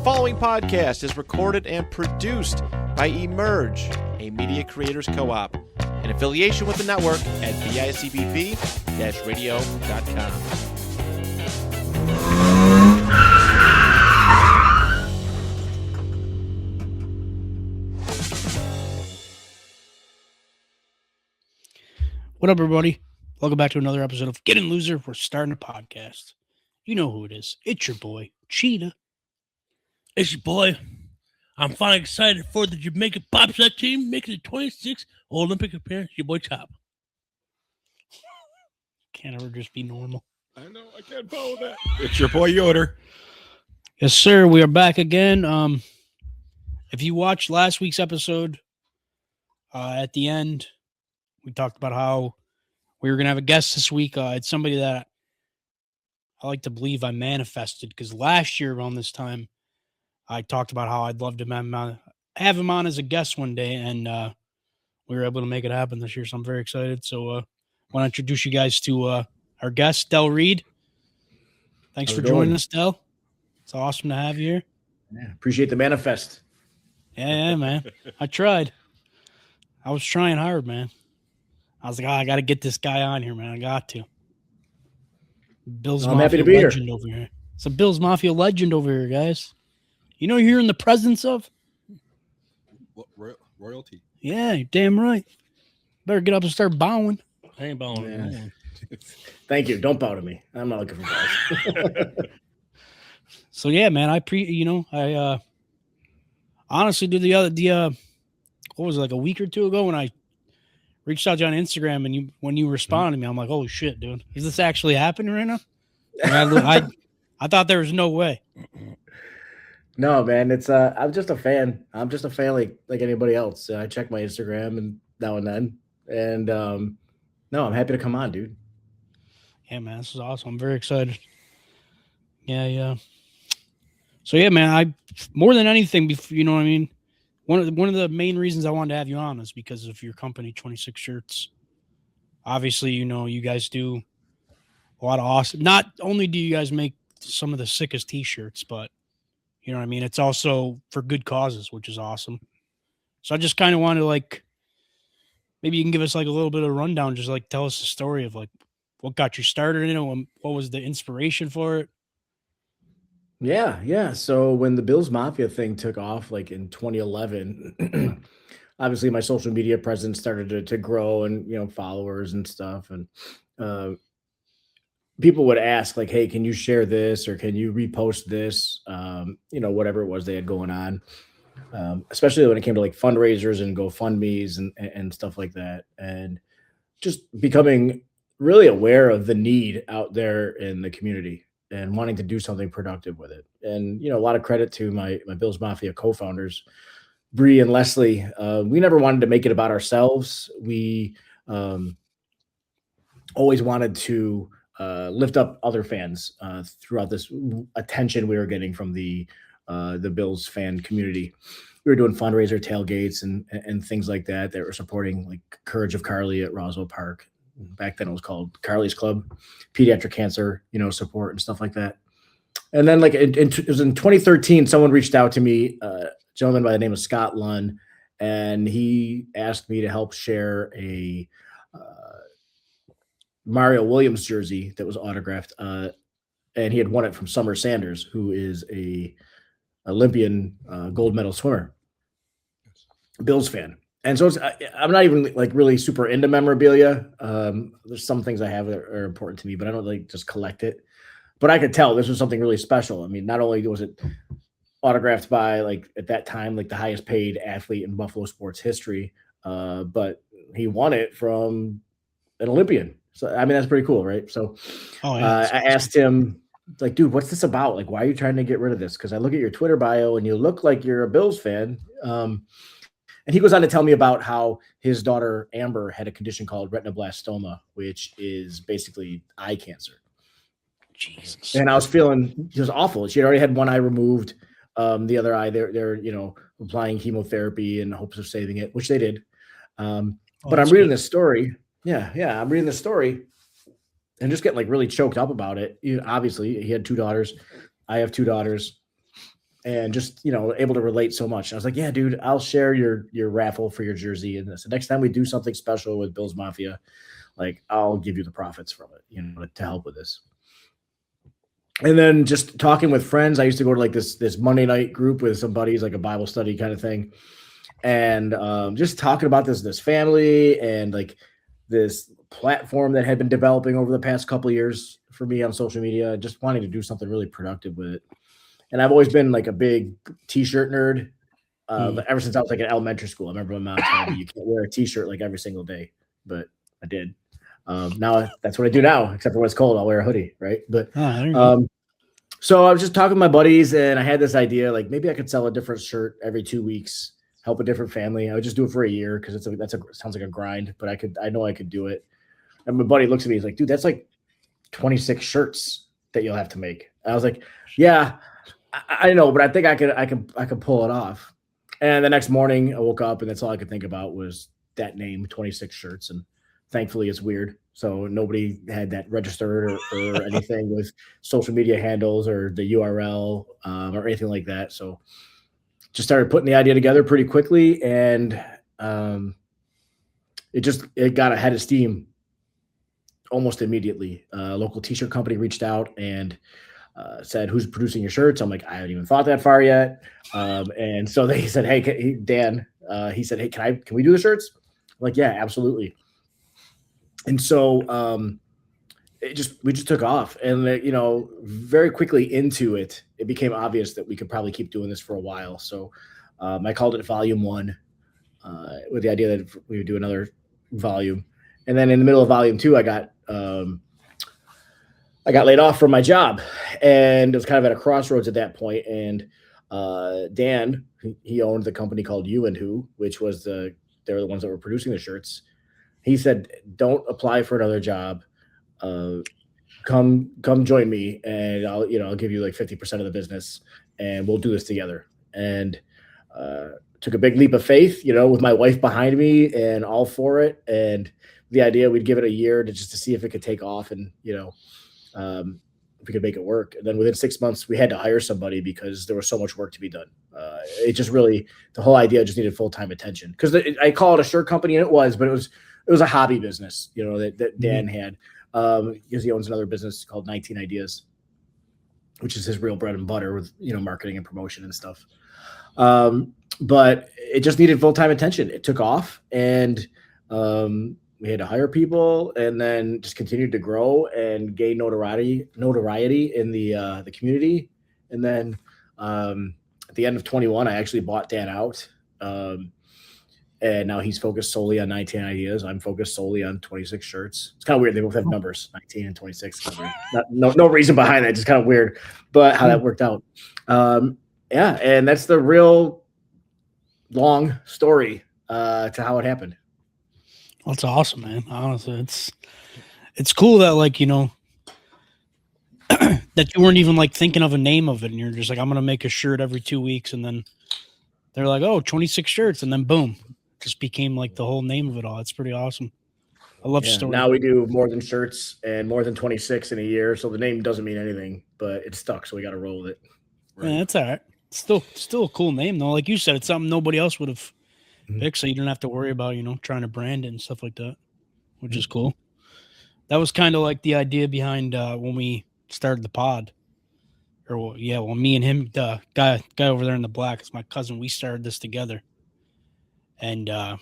following podcast is recorded and produced by Emerge, a media creators co-op, in affiliation with the network at bicbp-radio.com. What up, everybody? Welcome back to another episode of Get In Loser. We're starting a podcast. You know who it is. It's your boy, Cheetah. It's your boy. I'm finally excited for the Jamaican bobsled team making the 26th Olympic appearance. Your boy Chop. Can't ever just be normal. I know. I can't follow that. It's your boy Yoder. Yes, sir. We are back again. If you watched last week's episode, at the end, we talked about how we were going to have a guest this week. It's somebody that I like to believe I manifested, because last year around this time, I talked about how I'd love to have him on as a guest one day, and we were able to make it happen this year, so I'm very excited. So I want to introduce you guys to our guest, Reid. Thanks for joining us, Del. It's awesome to have you here. Yeah, appreciate the manifest. Yeah, man. I tried. I was trying hard, man. I was like, I got to get this guy on here, man. I got to. Bills I'm Mafia happy to be legend over here. It's a Bills Mafia legend over here, guys. You know you're in the presence of? Royalty. Yeah, you're damn right. Better get up and start bowing. I ain't bowing. Yeah. Thank you. Don't bow to me. I'm not looking for bows. So yeah, man, I honestly did what was it, like a week or two ago, when I reached out to you on Instagram, and when you responded to me, I'm like, holy shit, dude. Is this actually happening right now? And I thought there was no way. No, man, it's I'm just a fan. I'm just a fan like anybody else. I check my Instagram and now and then. And no, I'm happy to come on, dude. Yeah, man, this is awesome. I'm very excited. Yeah. So yeah, man, I more than anything, you know what I mean? One of the main reasons I wanted to have you on is because of your company, 26 Shirts. Obviously, you know, you guys do a lot of awesome. Not only do you guys make some of the sickest t-shirts, but you know what I mean? It's also for good causes, which is awesome. So I just kind of wanted to, like, maybe you can give us like a little bit of a rundown, just like tell us the story of like what got you started in it, what was the inspiration for it? Yeah. So when the Bills Mafia thing took off, like in 2011, obviously my social media presence started to grow, and, you know, followers and stuff. And people would ask like, hey, can you share this, or can you repost this? You know, whatever it was they had going on, especially when it came to like fundraisers and GoFundMe's and stuff like that. And just becoming really aware of the need out there in the community and wanting to do something productive with it. And, you know, a lot of credit to my Bills Mafia co-founders, Bree and Leslie. We never wanted to make it about ourselves. We always wanted to lift up other fans throughout this attention we were getting from the Bills fan community. We were doing fundraiser tailgates and things like that were supporting like Courage of Carly at Roswell Park. Back then it was called Carly's Club, pediatric cancer, you know, support and stuff like that. And then like it was in 2013, someone reached out to me, a gentleman by the name of Scott Lunn, and he asked me to help share a Mario Williams jersey that was autographed, and he had won it from Summer Sanders, who is a Olympian gold medal swimmer, Bills fan. And so I'm not even like really super into memorabilia. There's some things I have that are important to me, but I don't like just collect it. But I could tell this was something really special. I mean, not only was it autographed by, like, at that time, like the highest paid athlete in Buffalo sports history, but he won it from an Olympian. So, I mean, that's pretty cool, right? So I asked him, like, dude, what's this about? Like, why are you trying to get rid of this? Because I look at your Twitter bio and you look like you're a Bills fan. And he goes on to tell me about how his daughter, Amber, had a condition called retinoblastoma, which is basically eye cancer. Jesus. And I was feeling just awful. She had already had one eye removed. The other eye, they're you know, applying chemotherapy in hopes of saving it, which they did. But I'm reading this story. Yeah. I'm reading this story and just getting like really choked up about it. Obviously, he had two daughters. I have two daughters. and just, able to relate so much. And I was like, yeah, dude, I'll share your raffle for your jersey. And so next time we do something special with Bills Mafia, like I'll give you the profits from it, to help with this. And then just talking with friends, I used to go to like this Monday night group with some buddies, like a Bible study kind of thing. And just talking about this family and like this platform that had been developing over the past couple of years for me on social media, just wanting to do something really productive with it. And I've always been like a big t-shirt nerd. Ever since I was like in elementary school. I remember my mom telling me you can't wear a t-shirt like every single day, but I did. Now that's what I do now, except for when it's cold, I'll wear a hoodie, right? But so I was just talking to my buddies, and I had this idea, like maybe I could sell a different shirt every 2 weeks, help a different family. I would just do it for a year because it sounds like a grind, but I know I could do it. And my buddy looks at me, he's like, dude, that's like 26 shirts that you'll have to make. And I was like, yeah, I know, but I think I could pull it off. And the next morning I woke up and that's all I could think about was that name, 26 shirts. And thankfully it's weird. So nobody had that registered or anything with social media handles or the URL or anything like that. So just started putting the idea together pretty quickly. And it got ahead of steam almost immediately. A local t-shirt company reached out and said, who's producing your shirts? I'm like, I haven't even thought that far yet. And so they said, hey, Dan, he said, hey, can we do the shirts? I'm like, yeah, absolutely. And so we just took off, and very quickly into it became obvious that we could probably keep doing this for a while. So I called it Volume 1 with the idea that we would do another volume. And then in the middle of Volume 2, I got laid off from my job, and it was kind of at a crossroads at that point. And Dan, he owned the company called You and Who, which was they were the ones that were producing the shirts. He said, don't apply for another job. Come join me, and I'll give you like 50% of the business, and we'll do this together. And took a big leap of faith, with my wife behind me and all for it. And the idea we'd give it a year to see if it could take off, and if we could make it work. And then within 6 months, we had to hire somebody because there was so much work to be done. It just really, the whole idea just needed full-time attention, because I call it a shirt company, and it was a hobby business, that Dan had, because he owns another business called 19 Ideas, which is his real bread and butter with, marketing and promotion and stuff. But it just needed full-time attention. It took off, and we had to hire people, and then just continued to grow and gain notoriety in the community. And then at the end of 21, I actually bought Dan out. And now he's focused solely on 19 Ideas. I'm focused solely on 26 shirts. It's kind of weird. They both have numbers, 19 and 26. No reason behind that. Just kind of weird, but how that worked out. Yeah. And that's the real long story to how it happened. That's awesome, man. Honestly, it's cool that that you weren't even like thinking of a name of it, and you're just like, I'm gonna make a shirt every 2 weeks, and then they're like, oh, 26 shirts, and then boom, just became like the whole name of it all. It's pretty awesome. I love stories. Now we do more than shirts and more than 26 in a year, so the name doesn't mean anything, but it's stuck, so we got to roll with it. Right. Yeah, that's all right. It's still a cool name though. Like you said, it's something nobody else would have picked, so you don't have to worry about trying to brand it and stuff like that, which is cool. That was kind of like the idea behind when we started the pod. Me and him, the guy over there in the black, is my cousin. We started this together, and that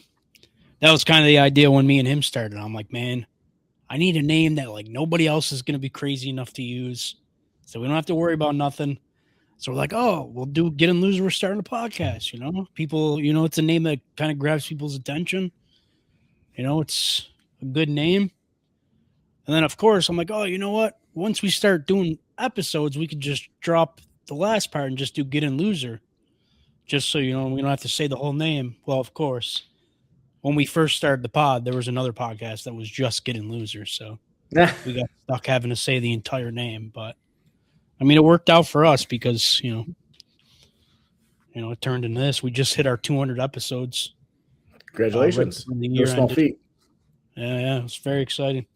was kind of the idea when me and him started. I'm like, man, I need a name that like nobody else is going to be crazy enough to use, so we don't have to worry about nothing. So we're like, oh, we'll do Get and Loser. We're starting a podcast. People, it's a name that kind of grabs people's attention. It's a good name. And then of course I'm like, oh, you know what? Once we start doing episodes, we could just drop the last part and just do Get and Loser, just so we don't have to say the whole name. Well, of course, when we first started the pod, there was another podcast that was just Get and Loser, so we got stuck having to say the entire name. But I mean, it worked out for us because it turned into this. We just hit our 200 episodes. Congratulations! No small feat. Yeah, it's very exciting.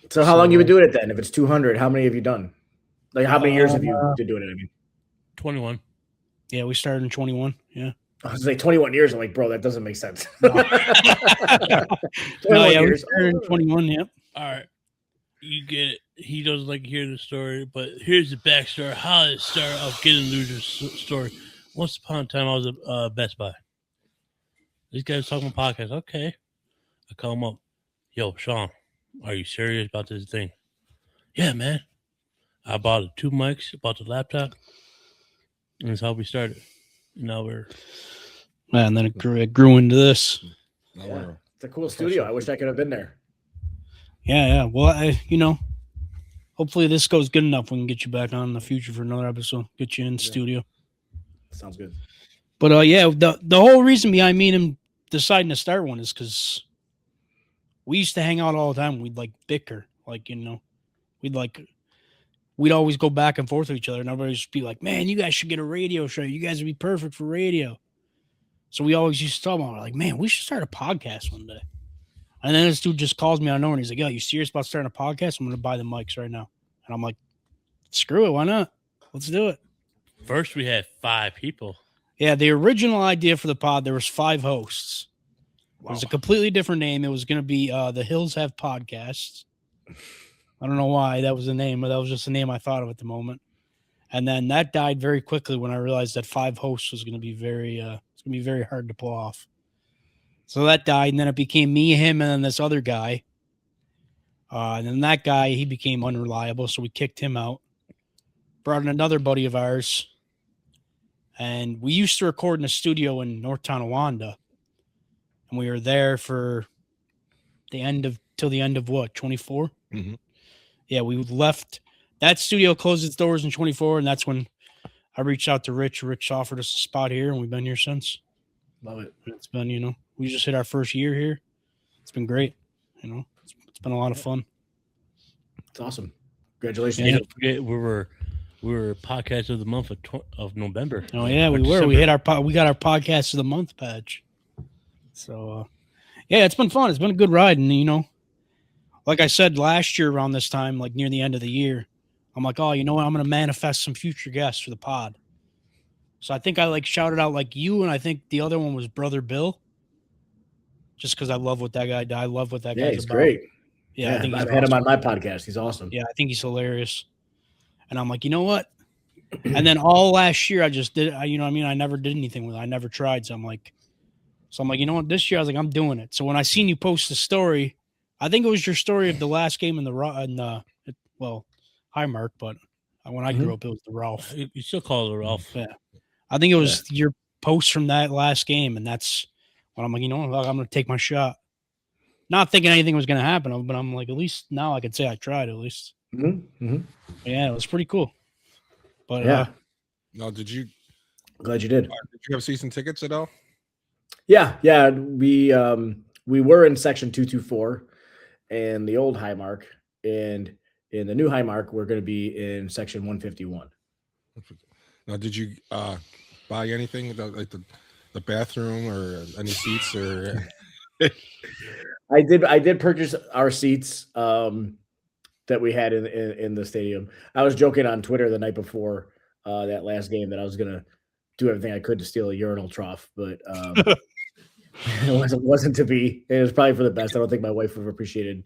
So how long you been doing it then? If it's 200, how many have you done? Like how many years have you been doing it? I mean, 21. Yeah, we started in 21. Yeah. I was like 21 years. I'm like, bro, that doesn't make sense. No. 21 yeah, we years. started in 21. Yep. All right. You get it. He doesn't like to hear the story, but here's the backstory. How it started of getting Loser's story. Once upon a time, I was at Best Buy. These guys talking about podcasts. Okay. I call him up. Yo, Sean, are you serious about this thing? Yeah, man. I bought 2 mics, bought the laptop, and that's how we started. Now we're... Yeah, and then it grew into this. Yeah, it's a cool studio. I wish I could have been there. Yeah. Well, hopefully this goes good enough. We can get you back on in the future for another episode. Get you in the studio. Sounds good. But the whole reason behind me and him deciding to start one is because we used to hang out all the time. We'd like bicker, we'd always go back and forth with each other. And everybody would just be like, "Man, you guys should get a radio show. You guys would be perfect for radio." So we always used to talk about, like, man, we should start a podcast one day. And then this dude just calls me out of nowhere and he's like, "Yo, you serious about starting a podcast? I'm going to buy the mics right now." And I'm like, "Screw it. Why not? Let's do it." First, we had 5 people. Yeah, the original idea for the pod, there was 5 hosts. Wow. It was a completely different name. It was going to be The Hills Have Podcasts. I don't know why that was the name, but that was just the name I thought of at the moment. And then that died very quickly when I realized that 5 hosts was going to be very hard to pull off. So that died, and then it became me, him, and then this other guy. And then that guy, he became unreliable, so we kicked him out. Brought in another buddy of ours. And we used to record in a studio in North Tonawanda. And we were there for till the end of what, 24? Mm-hmm. Yeah, we left. That studio closed its doors in 24, and that's when I reached out to Rich. Rich offered us a spot here, and we've been here since. Love it. It's been, we just hit our first year here. It's been great. It's been a lot of fun. It's awesome. Congratulations. And don't forget, we were podcast of the month of November. Oh yeah, we were. We got our podcast of the month badge. So yeah, it's been fun. It's been a good ride, and like I said last year around this time, like near the end of the year, I'm like, oh, you know what? I'm going to manifest some future guests for the pod. So I think I shouted out you, and I think the other one was Brother Bill, just because I love what that guy did. I love what that guy's he's about. great. Yeah, I think I've had him on my podcast. He's awesome. Yeah, I think he's hilarious. And I'm like, you know what? And then all last year I just did. I never did anything with it. I never tried. So I'm like, you know what? This year I was like, I'm doing it. So when I seen you post the story, I think it was your story of the last game in hi Mark, but when I grew up, it was the Ralph. You still call it the Ralph. Yeah. I think it was your post from that last game, and that's when I'm like, you know what, I'm going to take my shot. Not thinking anything was going to happen, but I'm like, at least now I can say I tried at least. Mm-hmm. Mm-hmm. Yeah, it was pretty cool. But yeah. No, did you? Glad you did. Did you have season tickets at all? Yeah. We were in section 224 and the old Highmark, and in the new Highmark, we're going to be in section 151. Now, did you buy anything like the bathroom or any seats or? I did purchase our seats that we had in the stadium. I was joking on Twitter the night before that last game that I was gonna do everything I could to steal a urinal trough, but it wasn't to be. It was probably for the best. I don't think my wife would have appreciated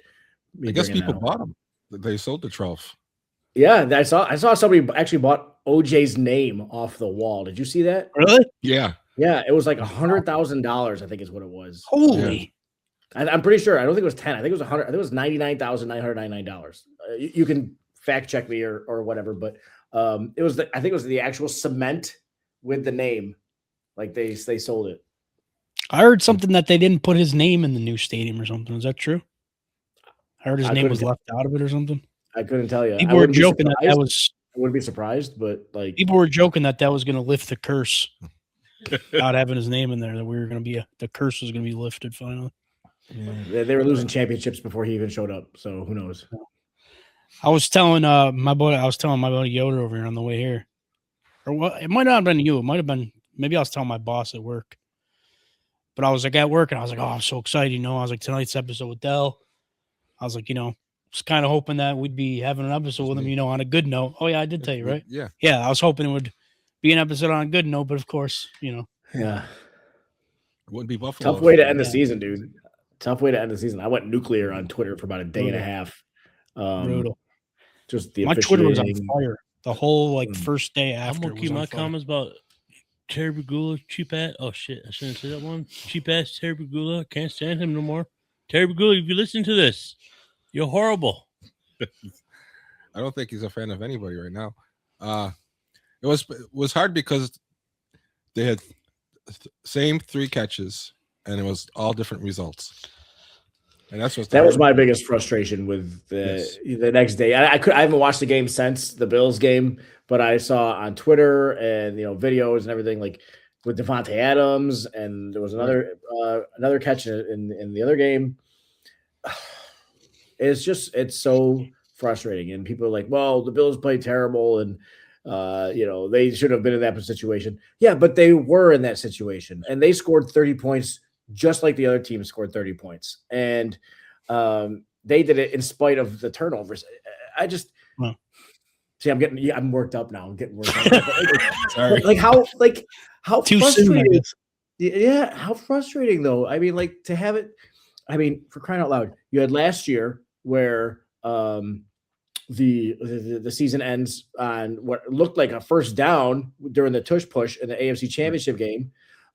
me. I guess people bought them. They sold the trough. Yeah, I saw somebody actually bought OJ's name off the wall. Did you see that? Really? Yeah. Yeah, it was like $100,000. I think is what it was. Holy! Yeah. I'm pretty sure. I don't think it was 10. I think it was 100. I think it was $99,999. You can fact check me or whatever, but it was. I think it was the actual cement with the name. Like they sold it. I heard something that they didn't put his name in the new stadium or something. Is that true? I heard his name was left out of it or something. I couldn't tell you. People were joking that was. I wouldn't be surprised, but people were joking that was going to lift the curse, not having his name in there. That we were going to be the curse was going to be lifted finally. Yeah. They were losing championships before he even showed up. So who knows? I was telling my buddy Yoder over here on the way here, or what? It might not have been you. It might have been maybe I was telling my boss at work. But I was at work and I was like, oh, I'm so excited. I was like, tonight's episode with Dell. I was like, just kind of hoping that we'd be having an episode with him, on a good note. Oh, yeah, I did tell you, right? Yeah. Yeah, I was hoping it would be an episode on a good note, but of course, Yeah. It wouldn't be Buffalo. Tough way to end the Yeah. season, dude. Tough way to end the season. I went nuclear on Twitter for about a day and a half. brutal. Just the My Twitter was on officiating. fire the whole Mm. first day I'm after. gonna it keep was on my fire. comments about Terry Bagula, cheap ass. Oh shit, I shouldn't say that one. Cheap ass Terry Bagula. Can't stand him no more. Terry Bagula, if you listen to this, you're horrible. I don't think he's a fan of anybody right now. It was hard because they had same 3 catches and it was all different results. And that's what That was my biggest frustration with the next day. I haven't watched the game since the Bills game, but I saw on Twitter and videos and everything like with Devontae Adams, and there was another catch in the other game. It's so frustrating, and people are like, "Well, the Bills played terrible, and they should have been in that situation." Yeah, but they were in that situation, and they scored 30 points just like the other team scored 30 points, and they did it in spite of the turnovers. I just see. I'm worked up now. I'm getting worked up. Sorry. Like how Too frustrating. soon, Yeah, how frustrating though. I mean, like to have it. I mean, for crying out loud, you had last year where the season ends on what looked like a first down during the tush push in the AFC Championship game.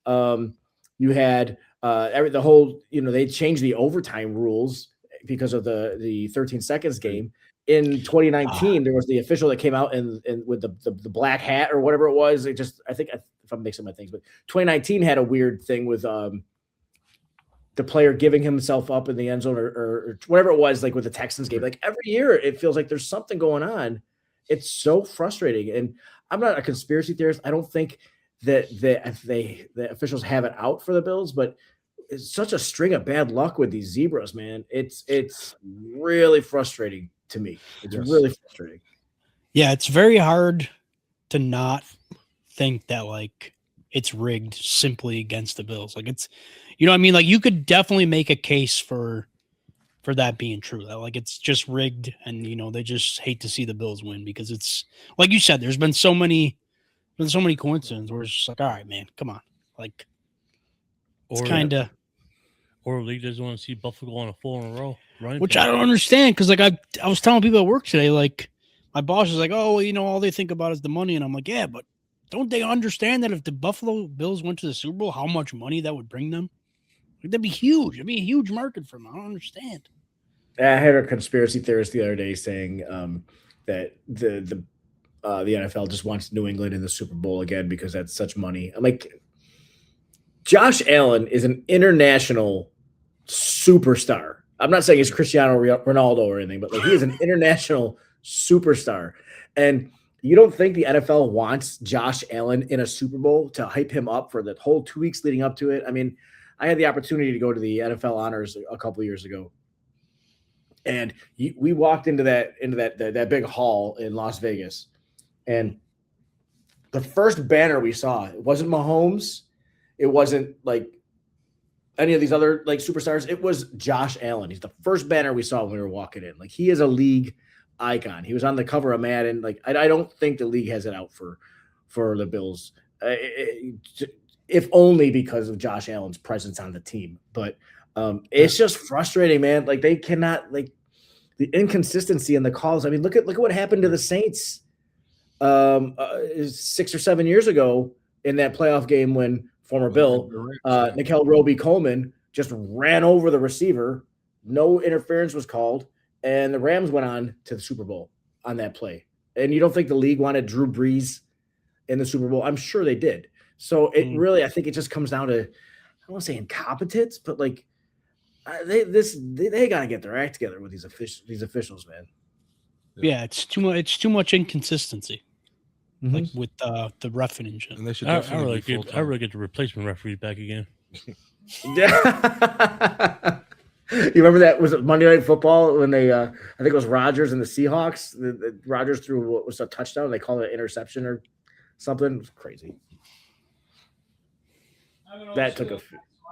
You had the whole, they changed the overtime rules because of the 13 seconds game. In 2019, there was the official that came out and with the black hat or whatever it was. I think if I'm mixing my things, but 2019 had a weird thing with the player giving himself up in the end zone or whatever it was, like with the Texans game. Like every year, it feels like there's something going on. It's so frustrating. And I'm not a conspiracy theorist. I don't think that the officials have it out for the Bills, but it's such a string of bad luck with these zebras, man. It's really frustrating to me. It's really frustrating. Yeah, it's very hard to not think that like it's rigged simply against the Bills. Like it's, what I mean? Like you could definitely make a case for that being true. That like it's just rigged, and they just hate to see the Bills win because it's like you said. There's been so many coincidences where it's just like, all right, man, come on, like it's kind of. Or league doesn't want to see Buffalo on a 4 in a row, right? Which I don't understand because like I was telling people at work today, like my boss is like, oh, all they think about is the money, and I'm like, yeah, but don't they understand that if the Buffalo Bills went to the Super Bowl, how much money that would bring them? Like, that'd be huge. It'd be a huge market for them. I don't understand. I had a conspiracy theorist the other day saying that the NFL just wants New England in the Super Bowl again because that's such money. I'm like, Josh Allen is an international superstar. I'm not saying he's Cristiano Ronaldo or anything, but like he is an international superstar. And you don't think the NFL wants Josh Allen in a Super Bowl to hype him up for the whole 2 weeks leading up to it? I mean, I had the opportunity to go to the NFL honors a couple of years ago. And we walked into that big hall in Las Vegas. And the first banner we saw, it wasn't Mahomes. It wasn't like any of these other like superstars. It was Josh Allen. He's the first banner we saw when we were walking in. Like he is a league icon. He was on the cover of Madden. Like I don't think the league has it out for the Bills, if only because of Josh Allen's presence on the team. But it's just frustrating, man. Like they cannot, like the inconsistency in the calls. I mean, look at what happened to the Saints 6 or 7 years ago in that playoff game when former Bill Nickel Roby-Coleman just ran over the receiver. No interference was called, and the Rams went on to the Super Bowl on that play. And you don't think the league wanted Drew Brees in the Super Bowl? I'm sure they did. So it really, I think it just comes down to, I don't want to say incompetence, but like they got to get their act together with these officials, man. Yeah, it's too much. It's too much inconsistency, like Mm-hmm. with the reffing and shit. And they should I definitely really be get the replacement referee back again. Yeah. You remember that? Was it Monday Night Football when they I think it was Rodgers and the Seahawks? Rodgers threw what was a touchdown, and they called it an interception or something. It was crazy. That took a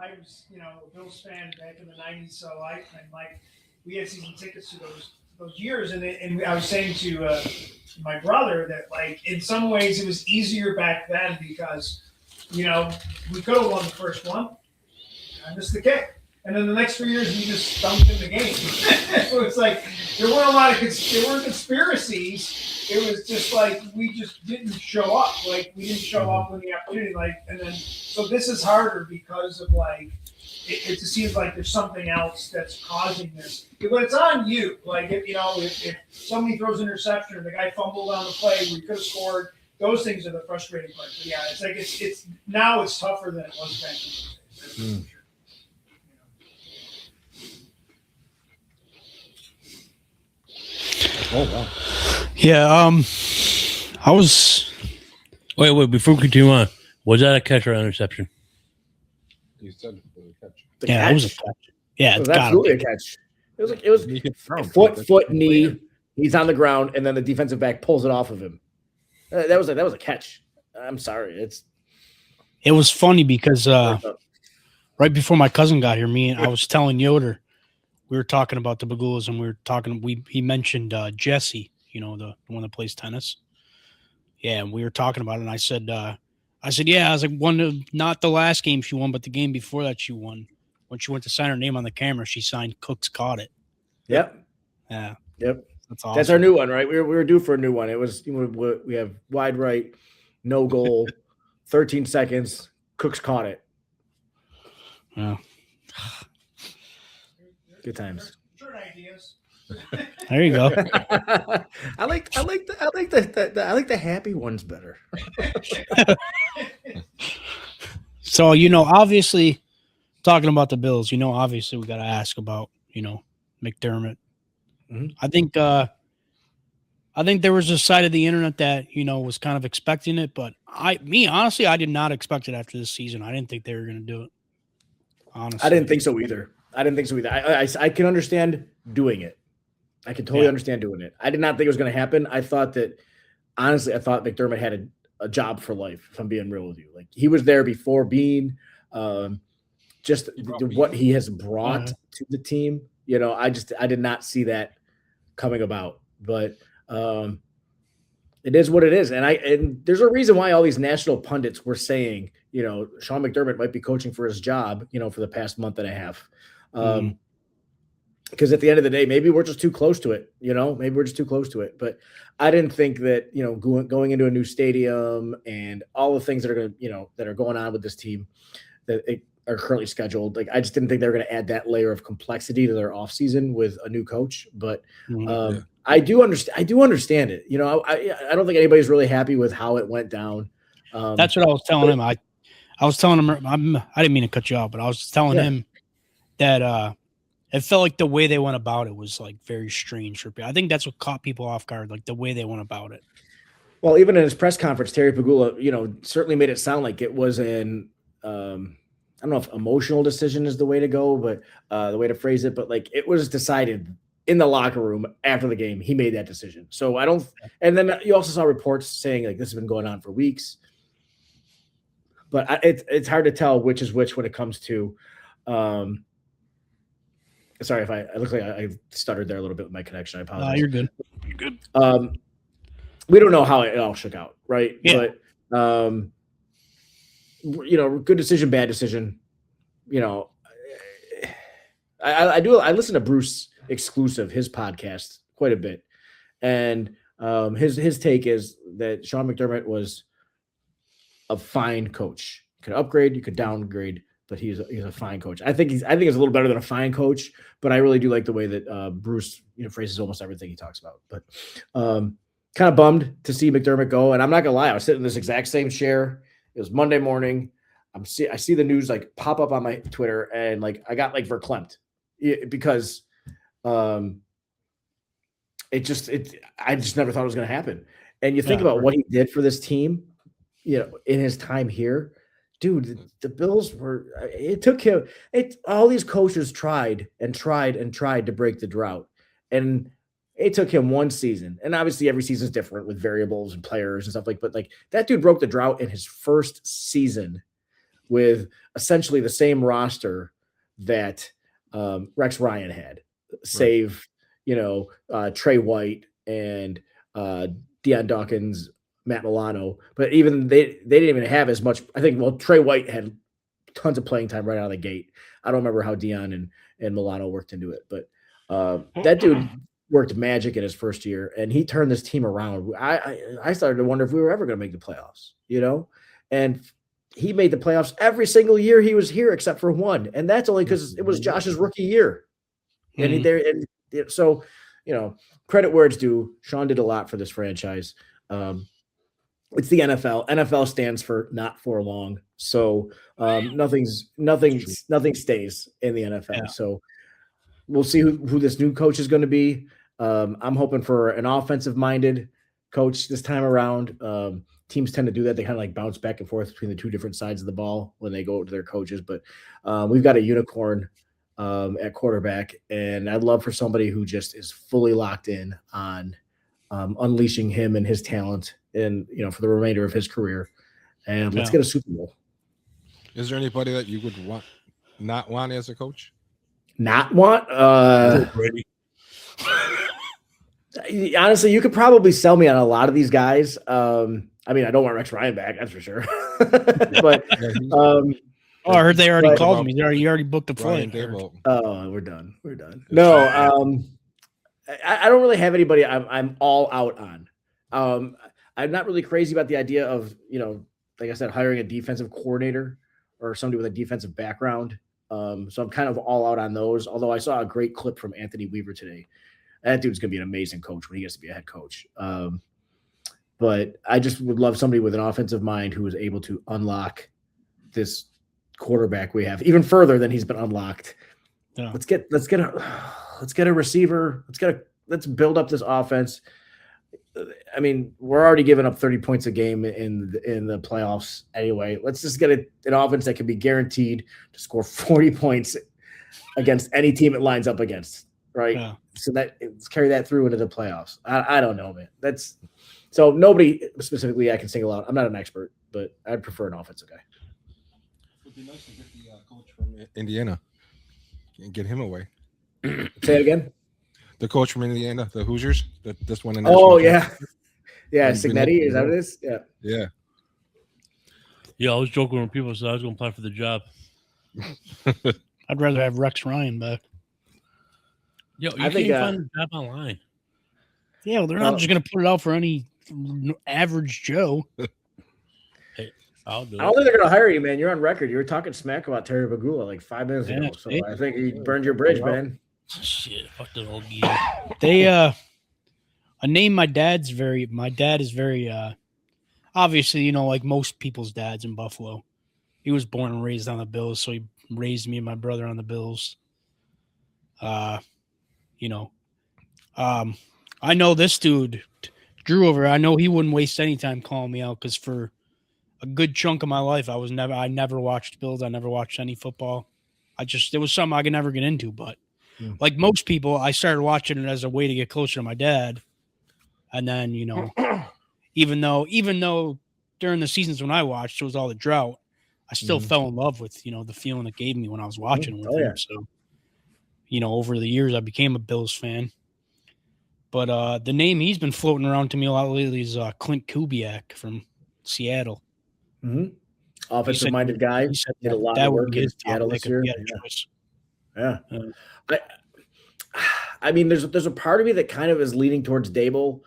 I was, a Bills fan back in the '90s, so we had season tickets to those years, and I was saying to my brother that like in some ways it was easier back then because we could have won the first one. I missed the kick. And then the next 3 years, we just dunked in the game. So it's like there weren't a lot of there weren't conspiracies. It was just like we just didn't show up. Like we didn't show up when the opportunity. And then so this is harder because of like it just seems like there's something else that's causing this. But it's on you. Like if somebody throws an interception or the guy fumbled on the play where he could have scored, those things are the frustrating part. But yeah, it's like it's now it's tougher than it was back in those days. Oh wow. Yeah, I was. Wait, before we continue on, was that a catch or an interception? You said it was a catch. That was a catch. Yeah, It it's was got absolutely a catch. It was You could throw. foot, knee. He's on the ground, and then the defensive back pulls it off of him. That was a catch. I'm sorry. It was funny because right before my cousin got here, I was telling Yoder, we were talking about the Bagulas, and we were talking. He mentioned Jesse, the one that plays tennis. Yeah, and we were talking about it, and I said, yeah, I was like, not the last game she won, but the game before that she won. When she went to sign her name on the camera, she signed Cooks Caught It. Yep. Yeah. Yep. That's awesome. That's our new one, right? We were due for a new one. It was we have wide right, no goal, 13 seconds. Cooks Caught It. Yeah. Good times. Short ideas. There you go. I like the happy ones better. So, obviously, talking about the Bills, obviously we got to ask about, McDermott. Mm-hmm. I think there was a side of the internet that, was kind of expecting it, but honestly, I did not expect it after this season. I didn't think they were going to do it. Honestly. I didn't think so either. I can understand doing it. I can totally understand doing it. I did not think it was going to happen. I thought McDermott had a job for life, if I'm being real with you. Like he was there before being just what he has brought to the team. I did not see that coming about, but it is what it is. And there's a reason why all these national pundits were saying, Sean McDermott might be coaching for his job, for the past month and a half. Because at the end of the day, maybe we're just too close to it, maybe we're just too close to it. But I didn't think that, going into a new stadium and all the things that are going to, that are going on with this team that are currently scheduled. Like, I just didn't think they were going to add that layer of complexity to their offseason with a new coach. But I do understand it. I don't think anybody's really happy with how it went down. That's what I was telling him. I was telling him, I didn't mean to cut you off, but I was telling him that it felt like the way they went about it was like very strange for people. I think that's what caught people off guard, like the way they went about it. Well, even in his press conference, Terry Pegula, certainly made it sound like it was an I don't know if emotional decision is the way to go, but the way to phrase it, but like it was decided in the locker room after the game. He made that decision. So and then you also saw reports saying like this has been going on for weeks, but it's hard to tell which is which when it comes to, sorry if I look like I stuttered there a little bit with my connection. I apologize. You're good. You're good. We don't know how it all shook out. Right. Yeah. But, good decision, bad decision. I listen to Bruce Exclusive, his podcast, quite a bit. And his take is that Sean McDermott was a fine coach. You could upgrade, you could downgrade, but he's a fine coach. I think he's a little better than a fine coach, but I really do like the way that Bruce phrases almost everything he talks about. But kind of bummed to see McDermott go. And I'm not gonna lie, I was sitting in this exact same chair. It was Monday morning. I see the news like pop up on my Twitter, and like I got like verklempt because I just never thought it was going to happen. And you think about what he did for this team, in his time here, dude. The Bills were. It took him. All these coaches tried to break the drought, and it took him one season. And obviously, every season is different with variables and players and stuff but like that dude broke the drought in his first season with essentially the same roster that Rex Ryan had, save Trey White and Deion Dawkins, Matt Milano, but even they didn't even have as much. I think, well, Trey White had tons of playing time right out of the gate. I don't remember how Deion and Milano worked into it, but that dude worked magic in his first year, and he turned this team around. I started to wonder if we were ever going to make the playoffs, and he made the playoffs every single year he was here except for one, and that's only because it was Josh's rookie year. And so, credit where it's due. Sean did a lot for this franchise. It's the NFL. NFL stands for not for long. So nothing stays in the NFL. Yeah. So we'll see who this new coach is going to be. I'm hoping for an offensive-minded coach this time around. Teams tend to do that. They kind of like bounce back and forth between the two different sides of the ball when they go to their coaches. But we've got a unicorn at quarterback, and I'd love for somebody who just is fully locked in on unleashing him and his talent, and for the remainder of his career. And let's get a Super Bowl. Is there anybody that you would not want as a coach? Not want? Honestly, you could probably sell me on a lot of these guys. I don't want Rex Ryan back, that's for sure. But I heard they already called him. You already booked a flight. Oh, we're done. No, I don't really have anybody I'm all out on. I'm not really crazy about the idea of, like I said, hiring a defensive coordinator or somebody with a defensive background. So I'm kind of all out on those. Although I saw a great clip from Anthony Weaver today. That dude's going to be an amazing coach when he gets to be a head coach. But I just would love somebody with an offensive mind who is able to unlock this quarterback we have even further than he's been unlocked. Yeah. Let's get a receiver. Let's build up this offense. We're already giving up 30 points a game in the playoffs anyway. Let's just get an offense that can be guaranteed to score 40 points against any team it lines up against, right? Yeah. So let's carry that through into the playoffs. I don't know, man. So nobody specifically I can single out. I'm not an expert, but I'd prefer an offensive guy. It would be nice to get the coach from Indiana and get him away. Say it again. The coach from Indiana, the Hoosiers, this one. Oh, yeah. Yeah, Signetti, is that what it is? Yeah. Yeah. Yeah, I was joking when people said I was going to apply for the job. I'd rather have Rex Ryan back. Yo, you can't find a job online. Yeah, well, they're not just going to put it out for any average Joe. Hey, I'll do it. I don't think they're going to hire you, man. You're on record. You were talking smack about Terry Bagula like 5 minutes ago. So I think you burned your bridge, man. Shit, fuck that old gear. They a name my dad is very obviously, like most people's dads in Buffalo. He was born and raised on the Bills, so he raised me and my brother on the Bills. I know this dude, Drew over. I know he wouldn't waste any time calling me out because for a good chunk of my life, I never watched Bills. I never watched any football. It was something I could never get into. But like most people, I started watching it as a way to get closer to my dad. And then, even though during the seasons when I watched, it was all the drought, I still fell in love with, the feeling it gave me when I was watching with him. Yeah. So, over the years, I became a Bills fan. But the name he's been floating around to me a lot lately is Clint Kubiak from Seattle. Mm-hmm. Offensive-minded guy. He said did a lot of work in Seattle this year. Yeah. There's a part of me that kind of is leaning towards Dable.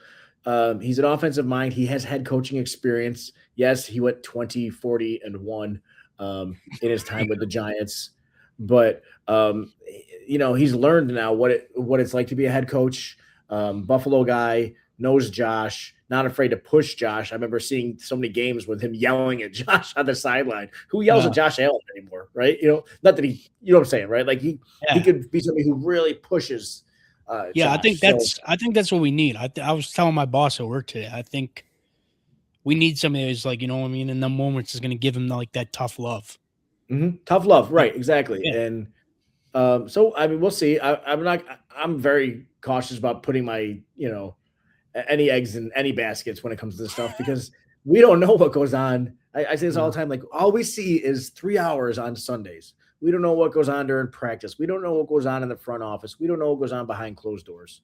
He's an offensive mind. He has head coaching experience. Yes, he went 20, 40, and 1 in his time with the Giants. But, he's learned now what it's like to be a head coach. Buffalo guy, knows Josh, not afraid to push Josh. I remember seeing so many games with him yelling at Josh on the sideline. Who yells at Josh Allen anymore, right? Not that he, what I'm saying, right? Like he could be somebody who really pushes. Yeah, Josh. I think that's what we need. I was telling my boss at work today. I think we need somebody who's like, in the moments is going to give him like that tough love. Mm-hmm. Tough love, right? Exactly. Yeah. And we'll see. I'm very cautious about putting my, any eggs in any baskets when it comes to this stuff because we don't know what goes on. I say this all the time. Like all we see is 3 hours on Sundays. We don't know what goes on during practice. We don't know what goes on in the front office. We don't know what goes on behind closed doors.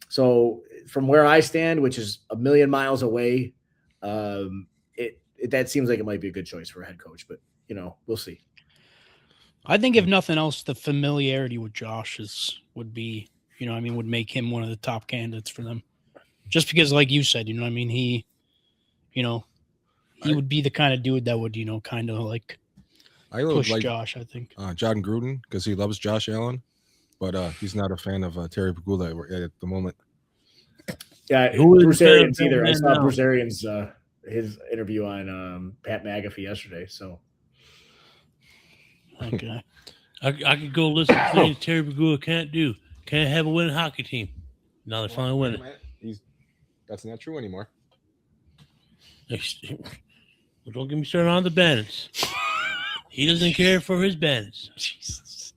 So from where I stand, which is a million miles away, that seems like it might be a good choice for a head coach, but we'll see. I think if nothing else, the familiarity with Josh would be, would make him one of the top candidates for them. Just because, like you said, he would be the kind of dude that would, kind of like push Josh, I think. John Gruden, because he loves Josh Allen, but he's not a fan of Terry Pegula at the moment. Yeah, Bruce Arians either. I saw Bruce Arians his interview on Pat McAfee yesterday. So, okay, I could go listen to things Terry Pegula can't do. Can't have a winning hockey team. Now they're finally winning. That's not true anymore. Well, don't get me started on the Bandits. He doesn't care for his Bandits. Jesus.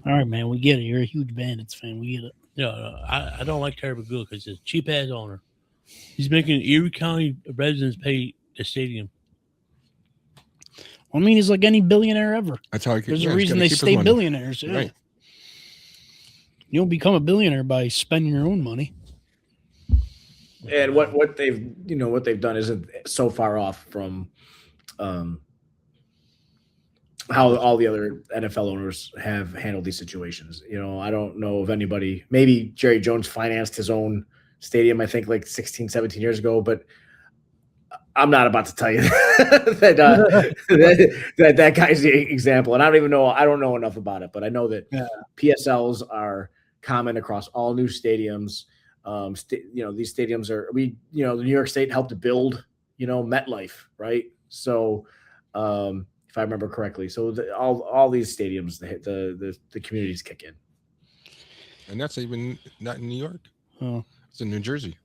All right, man, we get it. You're a huge Bandits fan. We get it. No, I don't like Terry Pegula because he's a cheap ass owner. He's making Erie County residents pay the stadium. I mean, he's like any billionaire ever. That's how There's a reason they stay billionaires. Yeah. Right. You don't become a billionaire by spending your own money. And what they've done isn't so far off from how all the other NFL owners have handled these situations. I don't know of anybody. Maybe Jerry Jones financed his own stadium, I think, like 16, 17 years ago, but I'm not about to tell you that guy's the example. And I don't know enough about it, but I know that PSLs are common across all new stadiums. These stadiums are the New York State helped to build, MetLife, right? So, if I remember correctly, so all these stadiums, the communities kick in, and that's even not in New York. Oh. It's in New Jersey.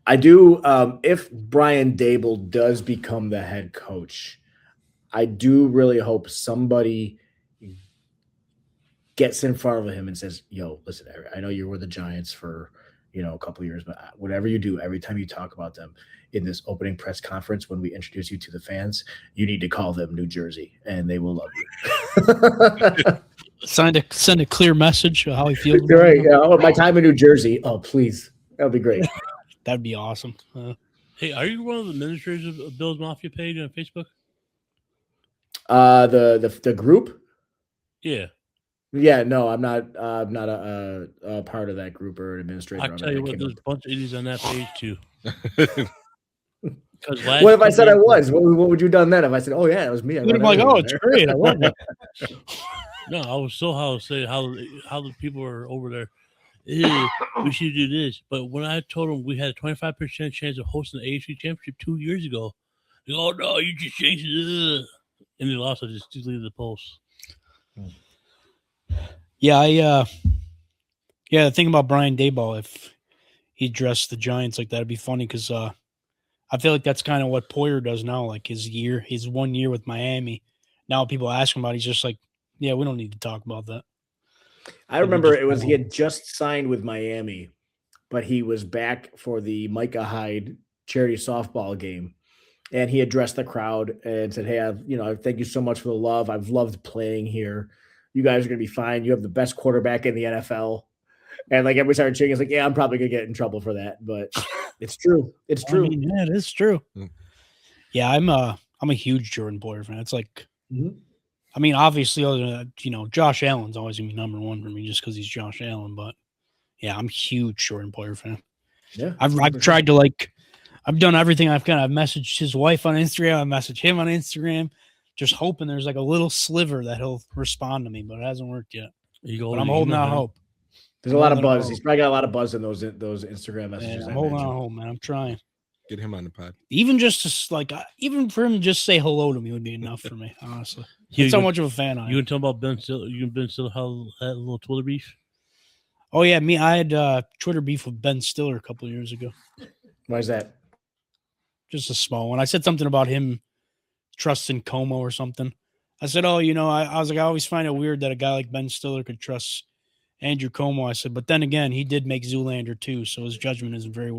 I do. If Brian Daboll does become the head coach, I do really hope somebody gets in front of him and says, "Yo, listen, I know you were the Giants for a couple of years, but whatever you do, every time you talk about them in this opening press conference when we introduce you to the fans, you need to call them New Jersey, and they will love you." Send a clear message of how he feels. Right. My time in New Jersey. Oh, please, that would be great. That'd be awesome. Hey, are you one of the administrators of Bill's Mafia page on Facebook? The group. Yeah. Yeah, no, I'm not. I'm not a part of that group or an administrator. I tell you what, there's a bunch of idiots on that page too. What if I said I was? What would you have done then? If I said, "Oh yeah, it was me," I'm like, "Oh, it's great, I love it." No, I was so how the people are over there. We should do this, but when I told them we had a 25% chance of hosting the AFC Championship 2 years ago, they go, "Oh no, you just changed it," and they lost. I just deleted the post. Yeah, the thing about Brian Daboll, if he dressed the Giants like that, it'd be funny because I feel like that's kind of what Poyer does now. Like his 1 year with Miami. Now people ask him about it, he's just like, yeah, we don't need to talk about that. I remember he had just signed with Miami, but he was back for the Micah Hyde charity softball game. And he addressed the crowd and said, "Hey, thank you so much for the love. I've loved playing here. You guys are going to be fine. You have the best quarterback in the NFL." And like everybody started cheering. It's like, yeah, I'm probably going to get in trouble for that, but it's true. It's true. I mean, yeah, it is true. Yeah, I'm a huge Jordan Poyer fan. It's like, I mean, obviously, other than, Josh Allen's always going to be number one for me just because he's Josh Allen. But yeah, I'm a huge Jordan Poyer fan. Yeah, I've tried to I've done everything I've kind of messaged his wife on Instagram. I messaged him on Instagram, just hoping there's like a little sliver that he'll respond to me, but it hasn't worked yet. But I'm holding out hope. There's a lot of buzz. He's probably got a lot of buzz in those Instagram messages. Yeah, I'm holding out hope, man. I'm trying. Get him on the pod. Even just to, even for him to just say hello to me would be enough for me, honestly. That's how much of a fan I am. You can tell about Ben Stiller. You and Ben Stiller had a little Twitter beef. Oh yeah, I had Twitter beef with Ben Stiller a couple of years ago. Why is that? Just a small one. I said something about him trusting Como or something. I said, "Oh, I was like, I always find it weird that a guy like Ben Stiller could trust Andrew Como." I said, but then again, he did make Zoolander too, so his judgment isn't very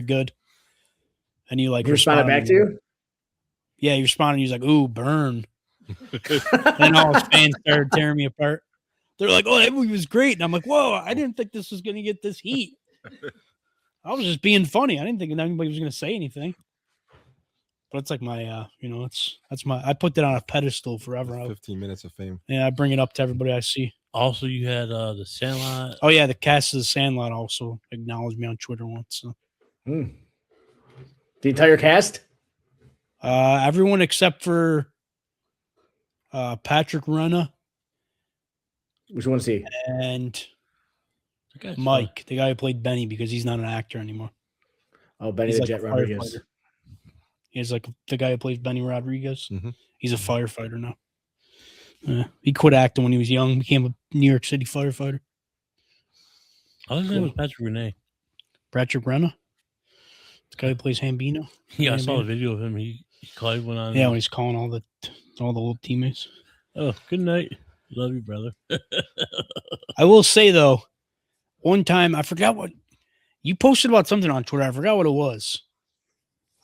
good. And he responded back to you? Yeah, he responded. He was like, "Ooh, burn." And all his fans started tearing me apart. They're like, "Oh, that movie was great," and I'm like, "Whoa, I didn't think this was gonna get this heat." I was just being funny. I didn't think anybody was gonna say anything. But it's like my, I put that on a pedestal forever. 15 minutes of fame. Yeah, I bring it up to everybody I see. Also, you had the Sandlot. Oh yeah, the cast of the Sandlot also acknowledged me on Twitter once. So. The entire cast? Everyone except for Patrick Renna. Which one is he? And Mike, the guy who played Benny, because he's not an actor anymore. Oh, Benny he's the like Jet Rodriguez. He's like the guy who plays Benny Rodriguez. Mm-hmm. He's a firefighter now. He quit acting when he was young, became a New York City firefighter. I was name was Patrick Renee. Patrick Renna? The guy who plays Hambino. Yeah, I saw a video of him. He called one on. Yeah, when he's calling all the old teammates. Oh, good night. Love you, brother. I will say though, one time I forgot what you posted about something on Twitter. I forgot what it was.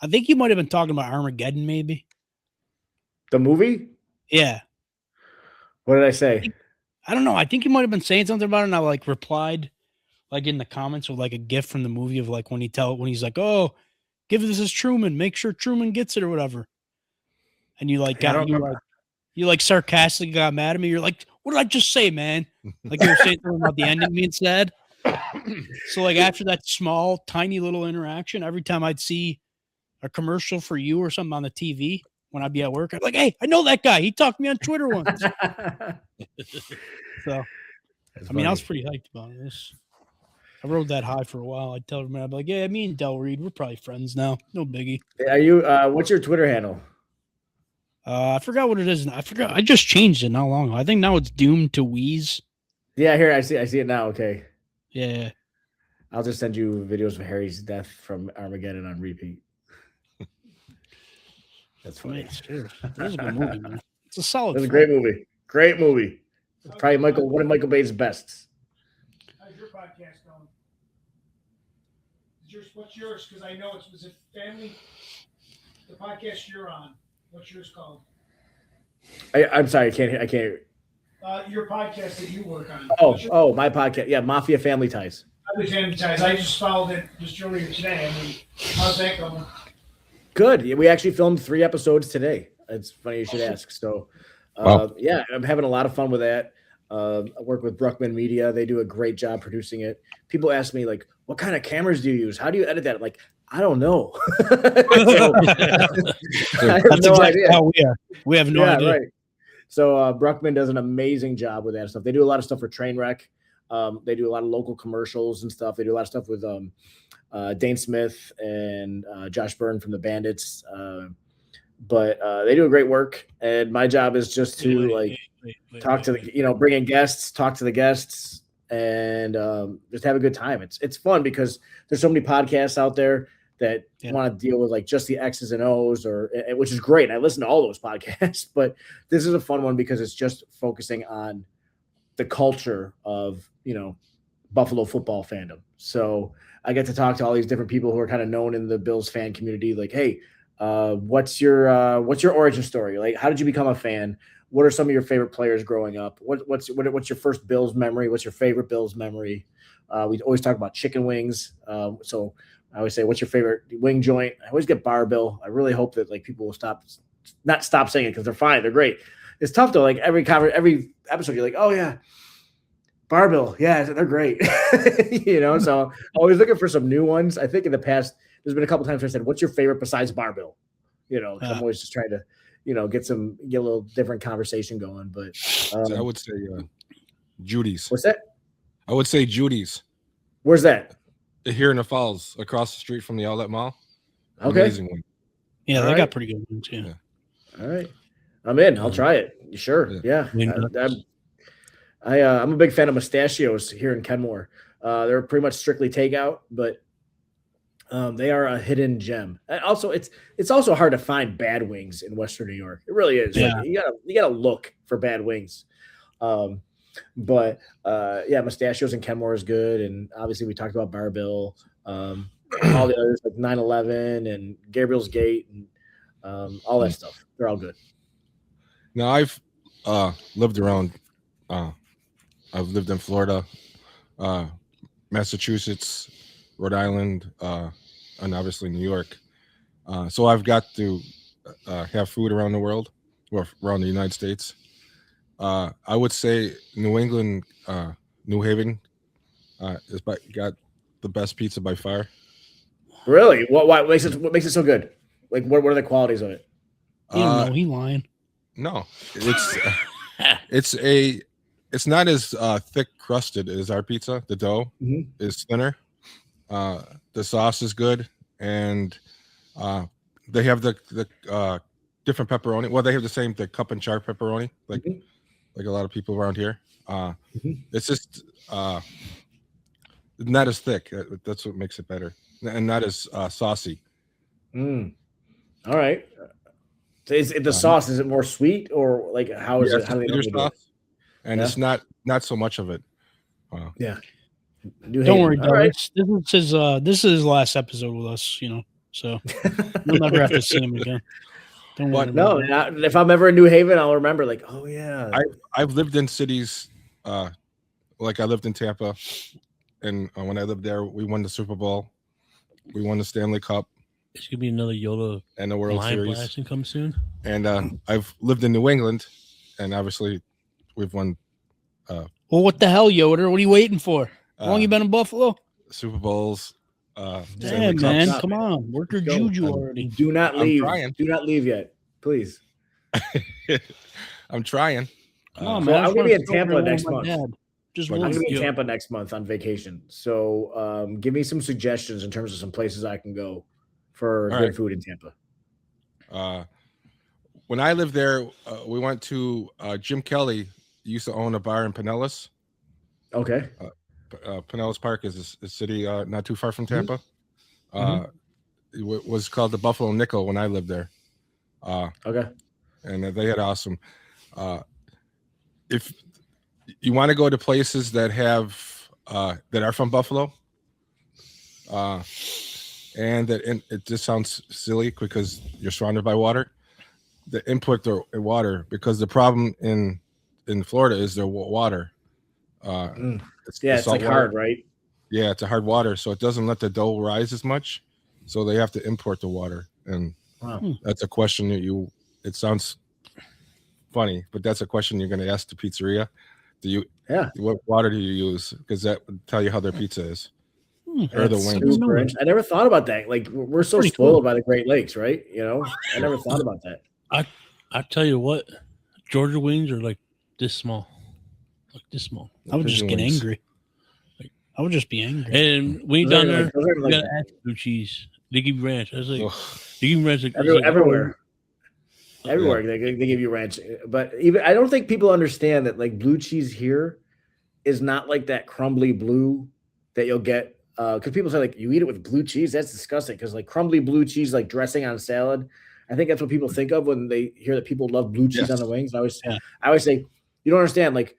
I think you might have been talking about Armageddon, maybe. The movie? Yeah. What did I say? I don't know. I think you might have been saying something about it, and I replied in the comments with a gif from the movie of when he's like, "Oh, give this as Truman. Make sure Truman gets it or whatever." And you sarcastically got mad at me. You're like, "What did I just say, man?" Like you were saying something about the ending being sad. So after that small, tiny little interaction, every time I'd see a commercial for you or something on the TV when I'd be at work, I'd be like, "Hey, I know that guy. He talked to me on Twitter once." So, I was pretty hyped about this. I rode that high for a while. I'd tell everyone, I'd be like, "Yeah, me and Del Reid, we're probably friends now. No biggie." Are you? What's your Twitter handle? I forgot what it is. I forgot. I just changed it not long ago. I think now it's Doomed to Wheeze. Yeah, here I see it now. Okay. Yeah. I'll just send you videos of Harry's death from Armageddon on repeat. That's funny. That was a good movie, man. It's a solid. It's a great movie. Great movie. Probably one of Michael Bay's best. How's your podcast going? What's yours? Because I know was it family? The podcast you're on. What's yours called? I'm sorry, I can't. Your podcast that you work on. Oh, my podcast. Yeah, Mafia Family Ties. Family Ties. I just followed it just earlier today. How's that going? Good. We actually filmed 3 episodes today. It's funny you should ask. So, yeah, I'm having a lot of fun with that. I work with Bruckman Media. They do a great job producing it. People ask me what kind of cameras do you use? How do you edit that? I don't know. I have no idea. How we have no idea. Right. So Bruckman does an amazing job with that stuff. They do a lot of stuff for Trainwreck. They do a lot of local commercials and stuff. They do a lot of stuff with Dane Smith and Josh Byrne from the Bandits. But they do a great work. And my job is just to talk to bring in guests, talk to the guests, and just have a good time. It's fun because there's so many podcasts out there that want to deal with just the X's and O's, which is great. I listen to all those podcasts, but this is a fun one because it's just focusing on the culture of Buffalo football fandom. So I get to talk to all these different people who are kind of known in the Bills fan community. Hey, what's your origin story? How did you become a fan? What are some of your favorite players growing up? What's your first Bills memory? What's your favorite Bills memory? We always talk about chicken wings. So I always say, what's your favorite wing joint? I always get barbell. I really hope that people will not stop saying it because they're fine. They're great. It's tough though. Every episode, you're like, oh yeah, barbell. Yeah, they're great. So always looking for some new ones. I think in the past, there's been a couple times I said, what's your favorite besides barbell? I'm always just trying to, get a little different conversation going. But I would say Judy's. What's that? I would say Judy's. Where's that? Here in the Falls, across the street from the Outlet Mall. Okay. Amazing one. Yeah, they got pretty good ones. Yeah. All right. I'm in. I'll try it. Sure. Yeah. I'm a big fan of Mustachios here in Kenmore. They're pretty much strictly takeout, but they are a hidden gem. And also, it's also hard to find bad wings in Western New York. It really is. Yeah. You gotta look for bad wings. But Mustachios and Kenmore is good, and obviously we talked about Barbell, all the others like 9/11 and Gabriel's Gate, and all that stuff. They're all good. Now I've lived around. I've lived in Florida, Massachusetts, Rhode Island, and obviously New York. So I've got to have food around the world, or around the United States. I would say New England, New Haven, got the best pizza by far. Really? What makes it so good? Like, what are the qualities of it? You don't know. He lying. No, it's not as thick crusted as our pizza. The dough is thinner. The sauce is good, and they have the different pepperoni. Well, they have the cup and char pepperoni, like a lot of people around here. It's just not as thick. That's what makes it better, and not as saucy. All right. So is it the sauce? Is it more sweet, or like how is it? How do they normally do it? And it's not so much of it. Yeah. Don't worry, Doug. This is his last episode with us, so we'll never have to see him again. Don't worry. No, if I'm ever in New Haven, I'll remember. Like, oh yeah. I've lived in cities, like I lived in Tampa, and when I lived there, we won the Super Bowl, we won the Stanley Cup. It's gonna be another Yoda and the World line Series blasting come soon. And I've lived in New England, and obviously we've won. Well, what the hell, Yoder? What are you waiting for? How long you been in Buffalo? Super Bowls. Damn, man, come on, work your juju already. Do not leave. Do not leave yet, please. I'm trying. Come on, man. I'm gonna be in Tampa next month. I'm gonna be in Tampa next month on vacation. So give me some suggestions in terms of some places I can go for good food in Tampa. When I lived there, we went to Jim Kelly used to own a bar in Pinellas. Okay. Pinellas Park is a city not too far from Tampa. It was called the Buffalo Nickel when I lived there. Okay. And they had awesome. If you want to go to places that have that are from Buffalo, and it just sounds silly because you're surrounded by water. The input the water, because the problem in Florida is their water. It's like hard, right? Yeah, it's a hard water, so it doesn't let the dough rise as much. So they have to import the water, and that's a question that it sounds funny, but that's a question you're going to ask the pizzeria. What water do you use? Because that would tell you how their pizza is. Or the wings. I never thought about that. Like, we're so spoiled by the Great Lakes, right? I never thought about that. I tell you what, Georgia wings are like this small. Like this small. I would just get angry. I would just be angry. And when you're down there, you gotta ask blue cheese. They give you ranch. I was like, they give you ranch everywhere. Everywhere they give you ranch, but even I don't think people understand that like blue cheese here is not like that crumbly blue that you'll get. Because people say like you eat it with blue cheese, that's disgusting. Because like crumbly blue cheese, like dressing on salad, I think that's what people think of when they hear that people love blue cheese on the wings. And I always say you don't understand. Like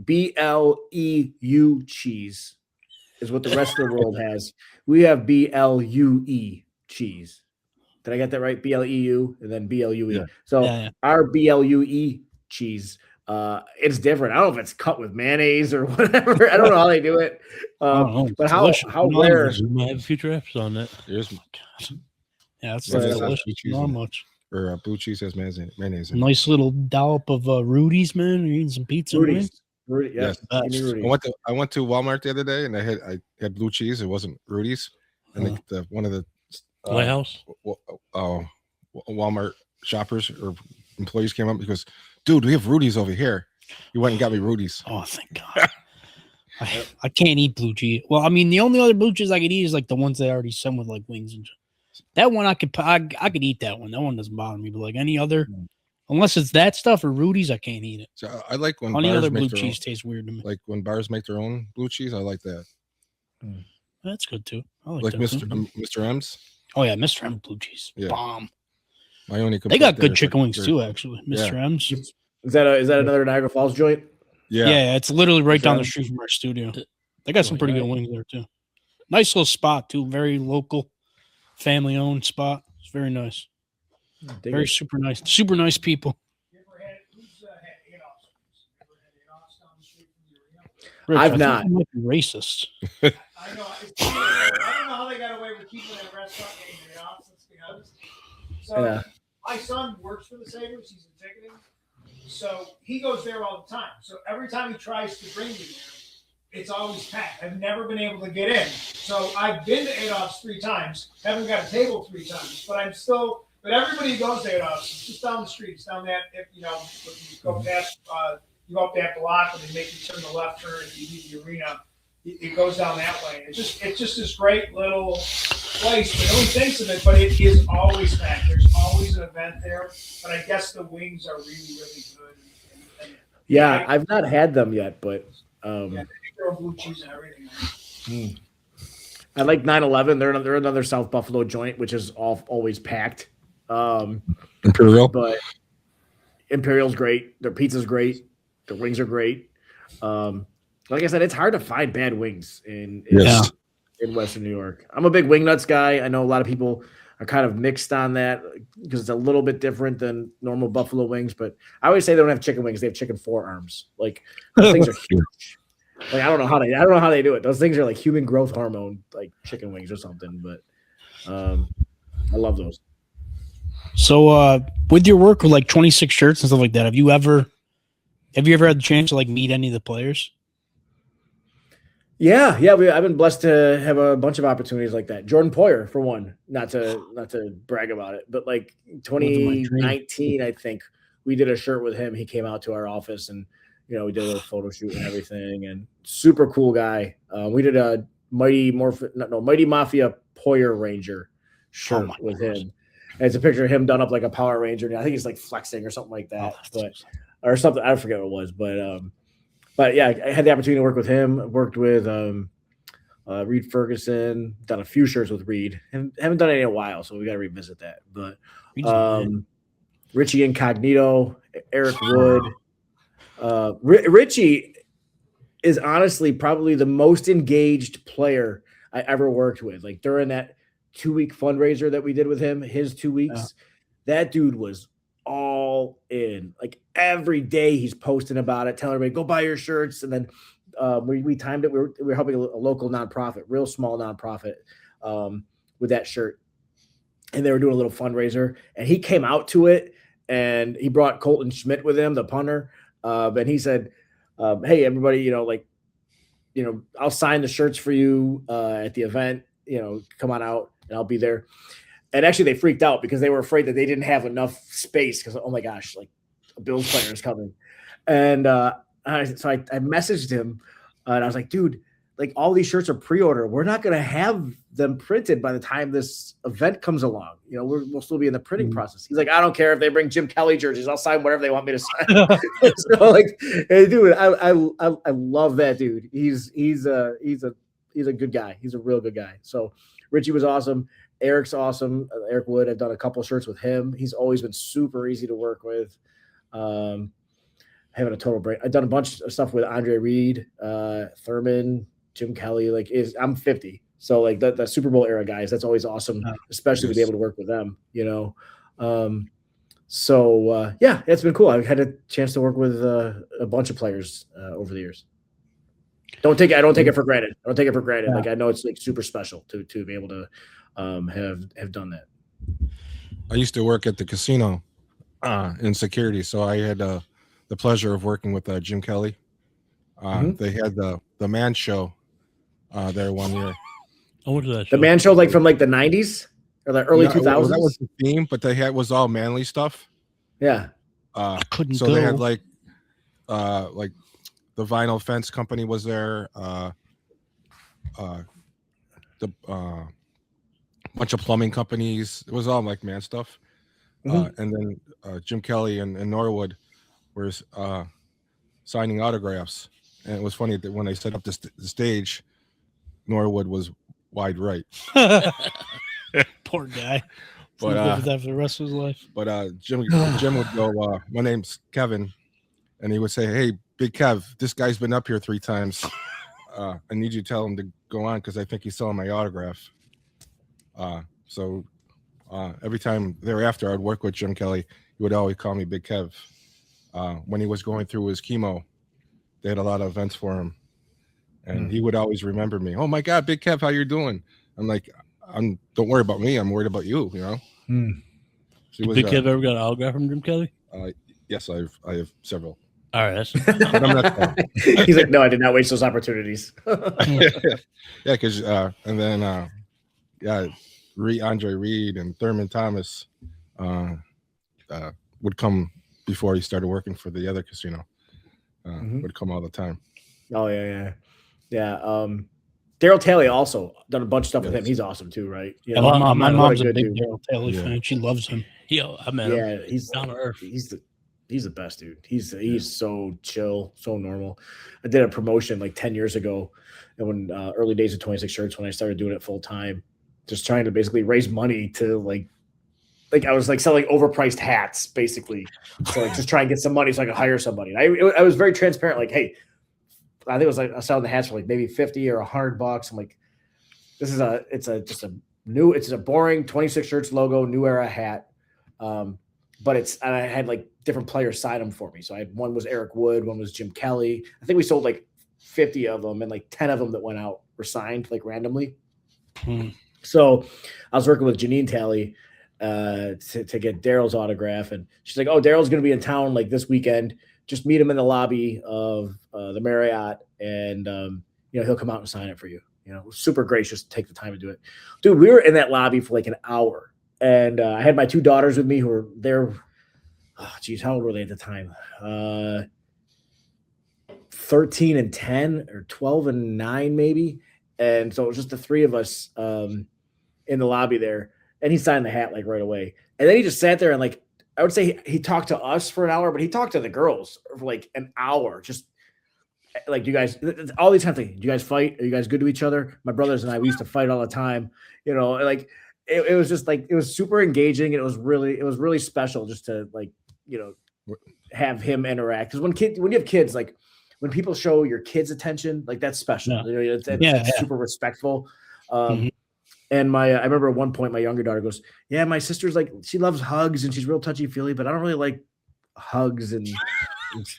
BLEU cheese is what the rest of the world has. We have BLUE cheese. Did I get that right? BLEU and then BLUE. Yeah. So our BLUE cheese. It's different. I don't know if it's cut with mayonnaise or whatever. I don't know how they do it. But how rare? We might have future episodes on that. Yeah, it's delicious. Not much. Or blue cheese has mayonnaise. Nice little dollop of Rudy's, man. You're eating some pizza. Rudy, yes. I went to Walmart the other day and I had blue cheese. It wasn't Rudy's, and one of the Lighthouse Walmart shoppers or employees came up because, dude, we have Rudy's over here. You went and got me Rudy's. Oh, thank God. I can't eat blue cheese. Well, I mean, the only other blue cheese I could eat is like the ones they already send with like wings and that one I could eat that one. That one doesn't bother me. But like any other, unless it's that stuff or Rudy's, I can't eat it. So I like when any other blue cheese tastes weird to me. Like when bars make their own blue cheese, I like that. That's good too. I like Mr. M's. Oh yeah, Mr. M blue cheese, bomb. My only they got good chicken wings too, actually. Mr. M's. Is that another Niagara Falls joint? Yeah, it's literally right down the street from our studio. They got some pretty good wings there too. Nice little spot too, very local, family owned spot. It's Very nice. Dig Very it. super nice. Super nice people. You ever had who's had Adolph's? Ever had Adolph's down the street from the arena? Rich, I've I think not. you might be racist. I know. I don't know how they got away with keeping that restaurant named Adolph's. Let's be honest. So Yeah. my son works for the Sabres. He's in ticketing. So he goes there all the time. So every time he tries to bring me there, it's always packed. I've never been able to get in. So I've been to Adolph's 3 times, haven't got a table 3 times, but I'm still. But everybody who goes to Adolph's, it's just down the street. It's down that, if you know, if you go past, you go up that block and they make you turn the left turn and you leave the arena. It goes down that way. It's just this great little place. But nobody thinks of it, but it is always packed. There's always an event there. But I guess the wings are really, really good. Yeah, I've not had them yet, but Yeah, they throw blue cheese and everything. I like 911. They're another South Buffalo joint, which is always packed. Imperial. But Imperial's great. Their pizza's great. Their wings are great. Like I said, it's hard to find bad wings in Western New York. I'm a big wing nuts guy. I know a lot of people are kind of mixed on that because it's a little bit different than normal buffalo wings. But I always say they don't have chicken wings; they have chicken forearms. Like those things are huge. Like I don't know how they do it. Those things are like human growth hormone, like chicken wings or something. But I love those. So with your work with like 26 shirts and stuff like that, have you ever had the chance to like meet any of the players? Yeah. I've been blessed to have a bunch of opportunities like that. Jordan Poyer, for one, not to brag about it, but like 2019, I think we did a shirt with him. He came out to our office and we did a little photo shoot and everything. And super cool guy. We did a Mighty Mafia Poyer Ranger shirt with him. And it's a picture of him done up like a Power Ranger. And I think he's like flexing or something like that, or something. I forget what it was, but yeah, I had the opportunity to work with him. Worked with Reid Ferguson. Done a few shirts with Reid. Haven't done it in a while, so we got to revisit that. But Richie Incognito, Eric Wood. Richie is honestly probably the most engaged player I ever worked with. Like during that 2-week fundraiser that we did with him, his 2 weeks, that dude was all in. Like every day he's posting about it, telling everybody, go buy your shirts. And then we timed it. We were helping a local nonprofit, real small nonprofit, with that shirt. And they were doing a little fundraiser and he came out to it and he brought Colton Schmidt with him, the punter. And he said, hey, everybody, I'll sign the shirts for you at the event, come on out and I'll be there. And actually they freaked out because they were afraid that they didn't have enough space because, oh my gosh, like a Bills player is coming. And so I messaged him and I was like, dude, like all these shirts are pre-order. We're not going to have them printed by the time this event comes along. We'll still be in the printing process. He's like, I don't care if they bring Jim Kelly jerseys. I'll sign whatever they want me to sign. So like, hey, dude, I love that dude. He's a good guy. He's a real good guy. So Richie was awesome. Eric's awesome. Eric Wood. I've done a couple shirts with him. He's always been super easy to work with. Having a total break. I've done a bunch of stuff with Andre Reed, Thurman, Jim Kelly. I'm 50. So like the Super Bowl era guys, that's always awesome, especially to be able to work with them, So it's been cool. I've had a chance to work with a bunch of players over the years. I don't take it for granted. Yeah. Like I know it's like super special to be able to have done that. I used to work at the casino in security, so I had the pleasure of working with Jim Kelly. They had the Man Show there one year. I went to that show. The Man Show, like from like the 90s or the early 2000s. That was the theme, but was all manly stuff. Yeah. Couldn't so go. they had like the Vinyl Fence Company was there. The bunch of plumbing companies. It was all like man stuff. And then Jim Kelly and Norwood were signing autographs. And it was funny that when they set up the stage, Norwood was wide right. Poor guy. But live with that for the rest of his life. But Jim would go, my name's Kevin, and he would say, hey, Big Kev, this guy's been up here 3 times. I need you to tell him to go on because I think he's selling my autograph. So every time thereafter I'd work with Jim Kelly, he would always call me Big Kev. When he was going through his chemo, they had a lot of events for him, and he would always remember me. Oh my God, Big Kev, how you doing? I'm like, don't worry about me. I'm worried about you. You know. So Big Kev ever got an autograph from Jim Kelly? Yes, I have several. All right, that's But I'm not He's like, no, I did not waste those opportunities. yeah, because and then Andre Reid and Thurman Thomas would come before he started working for the other casino. Would come all the time. Oh yeah. Daryl Taylor also done a bunch of stuff with Yes. him. He's awesome too, right? You My know, mom's what a big dude. Daryl Taylor fan. She loves him. I met him. Yeah, he's down to earth. He's the best dude. He's so chill, so normal. I did a promotion like 10 years ago, and when early days of 26 Shirts, when I started doing it full time, just trying to basically raise money to like I was like selling overpriced hats, basically. So like just try and get some money so I could hire somebody. And I was very transparent, like, hey, I think it was like I was selling the hats for like maybe $50 or $100. I'm like, this is just a boring 26 Shirts logo, New Era hat. But I had like different players sign them for me. So I had one was Eric Wood, one was Jim Kelly. I think we sold like 50 of them, and like 10 of them that went out were signed like randomly. So I was working with Janine Talley to get Daryl's autograph, and she's like, "Oh, Daryl's going to be in town like this weekend. Just meet him in the lobby of the Marriott, and he'll come out and sign it for you." You know, super gracious to take the time to do it, dude. We were in that lobby for like an hour. And I had my two daughters with me who were there. Oh, geez, how old were they at the time? 13 and 10 or 12 and 9, maybe. And so it was just the three of us in the lobby there. And he signed the hat like right away. And then he just sat there and like, I would say he talked to us for an hour, but he talked to the girls for like an hour. Just like, you guys, all these times, like, do you guys fight? Are you guys good to each other? My brothers and I, we used to fight all the time, you know, like, it was just like, it was super engaging. And it was really special just to like, you know, have him interact. Because when you have kids, like when people show your kids attention, like that's special. Yeah. You know, it's super respectful. And I remember at one point my younger daughter goes, "Yeah, my sister's like, she loves hugs and she's real touchy feely, but I don't really like hugs and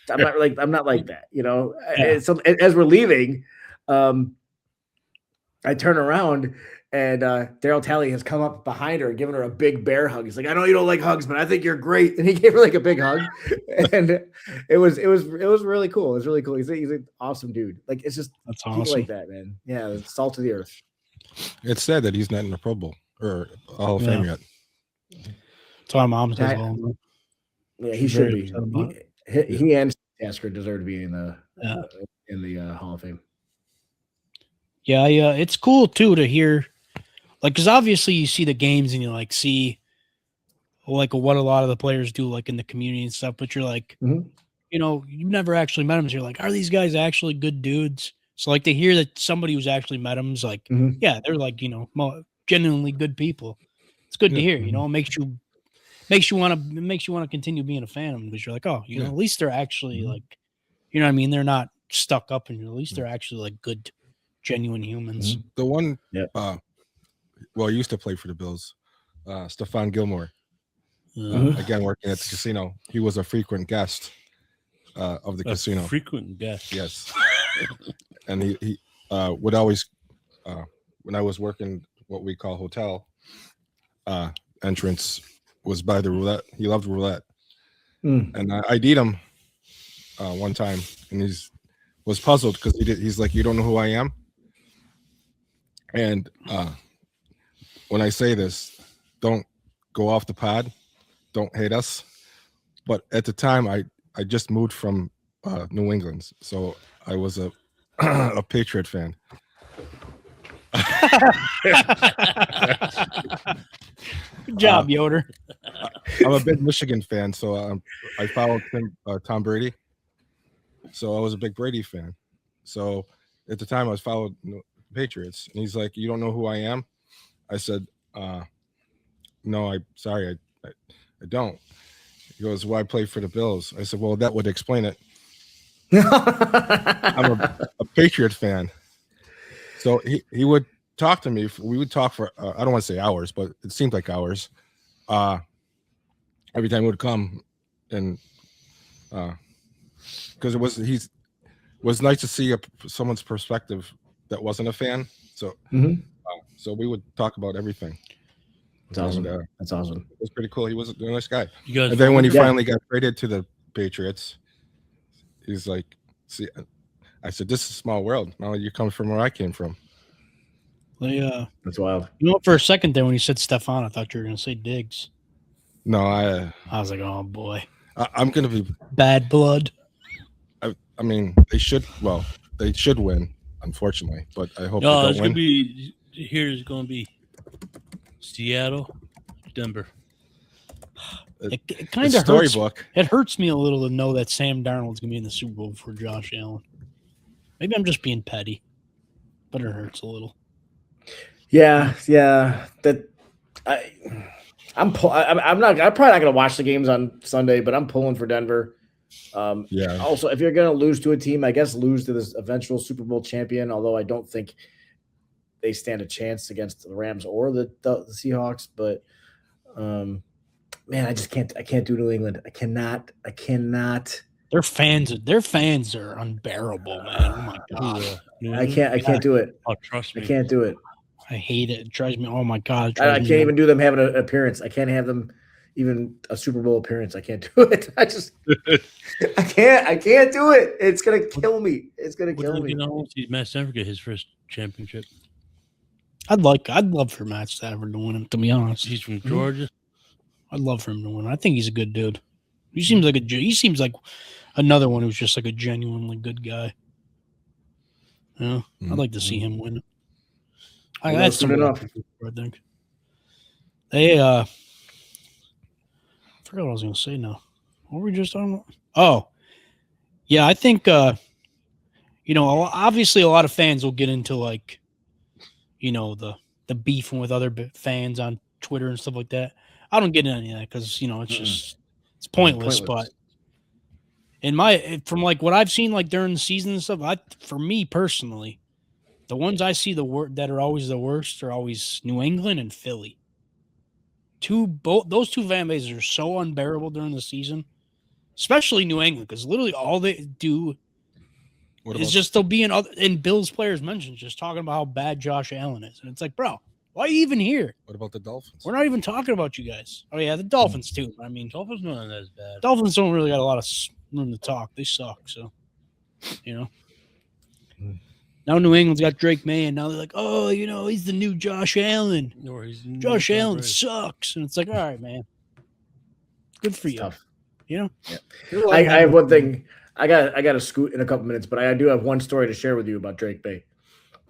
I'm not like that, you know." Yeah. So as we're leaving, I turn around. And Daryl Talley has come up behind her and given her a big bear hug. He's like, "I know you don't like hugs, but I think you're great." And he gave her like a big hug, and it was really cool. It was really cool. He's an awesome dude. Like it's just That's people awesome. like that, man. Yeah, the salt of the earth. It's sad that he's not in the Pro Bowl or Hall of Fame yet. That's why mom says all of them. Yeah, he She's should very be. upset about He and Tasker deserve to be in the Hall of Fame. Yeah, it's cool too to hear, like, because obviously you see the games and you like see, like, what a lot of the players do, like in the community and stuff. But you're like, you know, you've never actually met them. So you're like, are these guys actually good dudes? So like to hear that somebody who's actually met them is like, yeah, they're like, you know, genuinely good people. It's good to hear. You know, it makes you want to continue being a fan of them because you're like, oh, you know, at least they're actually like, you know what I mean? They're not stuck up, and at least they're actually like good, genuine humans. The one, well, he used to play for the Bills, Stephon Gilmore. Again, working at the casino, he was a frequent guest of the casino. Frequent guest, yes. And he would always, when I was working what we call hotel entrance, was by the roulette. He loved roulette, and I ID'd him one time, and was puzzled because he's like, "You don't know who I am." And when I say this, don't go off the pod, don't hate us. But at the time, I just moved from New England, so I was a Patriot fan. Good job, Yoder. I'm a big Michigan fan, so I followed Tom Brady. So I was a big Brady fan. So at the time, I was followed Patriots, and he's like, "You don't know who I am?" I said, "No, I don't." He goes, "Well, I play for the Bills." I said, "Well, that would explain it." I'm a Patriot fan. So he would talk to me. We would talk for I don't want to say hours, but it seemed like hours every time he would come, and because it was nice to see someone's perspective that wasn't a fan. So so we would talk about everything. That's awesome. And, That's awesome. it was pretty cool. He was a nice guy. You guys And then when he Yeah. finally got traded to the Patriots, he's like, "See," I said, "This is a small world. Now you come from where I came from." That's wild. You know, for a second there when you said Stefan, I thought you were going to say Diggs. No, I was like, oh boy, I'm gonna be. bad blood. I mean, they should win, unfortunately, but I hope No, they it's don't gonna win. be here's gonna be Seattle, Denver. It kind It's of hurts. storybook. It hurts me a little to know that Sam Darnold's going to be in the Super Bowl before Josh Allen. Maybe I'm just being petty, but it hurts a little. Yeah. That I'm probably not gonna watch the games on Sunday, but I'm pulling for Denver. Yeah. Also, if you're gonna lose to a team, I guess lose to this eventual Super Bowl champion. Although I don't think they stand a chance against the Rams or the Seahawks. But man, I just can't. I can't do New England. I cannot. Their fans are unbearable, man. Oh my god, I can't do it. Oh, trust I me. can't do it. I hate it. It drives me. Oh my god, it I drives can't me even do them having an appearance. I can't have them even a Super Bowl appearance. I can't do it. I can't do it. It's gonna kill me. It's gonna kill me. You know, see Matt Stafford get his first championship. I'd love for Matt Stafford to win it. To be honest, He's from Georgia. I'd love for him to win. I think he's a good dude. He seems like another one who's just like a genuinely good guy. Yeah, I'd like to see him win it. That's soon enough. I think. They I forgot what I was going to say now. What were we just talking about? Oh, yeah, I think obviously a lot of fans will get into like, the beefing with other fans on Twitter and stuff like that. I don't get into any of that because it's just it's pointless. But from like what I've seen like during the season and stuff, for me personally, the ones I see that are always the worst are always New England and Philly. Those two fan bases are so unbearable during the season, especially New England, because literally all they do is just they'll be in Bill's players mentions just talking about how bad Josh Allen is, and it's like, bro, why are you even here? What about the Dolphins? We're not even talking about you guys. Oh yeah, the Dolphins too. I mean, Dolphins not as bad. Dolphins don't really got a lot of room to talk. They suck. So, Now New England's got Drake May, and now they're like, oh, he's the new Josh Allen. Josh Allen sucks. And it's like, all right, man. Good for you. Tough. Yeah. I have one thing. I got to scoot in a couple minutes, but I do have one story to share with you about Drake May.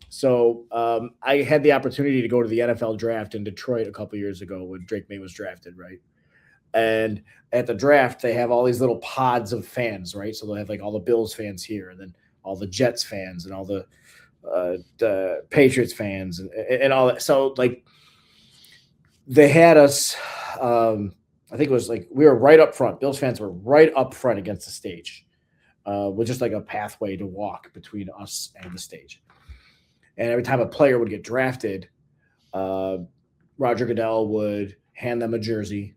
So I had the opportunity to go to the NFL draft in Detroit a couple years ago when Drake May was drafted, right? And at the draft, they have all these little pods of fans, right? So they'll have like all the Bills fans here, and then all the Jets fans, and all the Patriots fans, and all that. So like they had us. I think it was like we were right up front. Bills fans were right up front against the stage, with just like a pathway to walk between us and the stage. And every time a player would get drafted, Roger Goodell would hand them a jersey,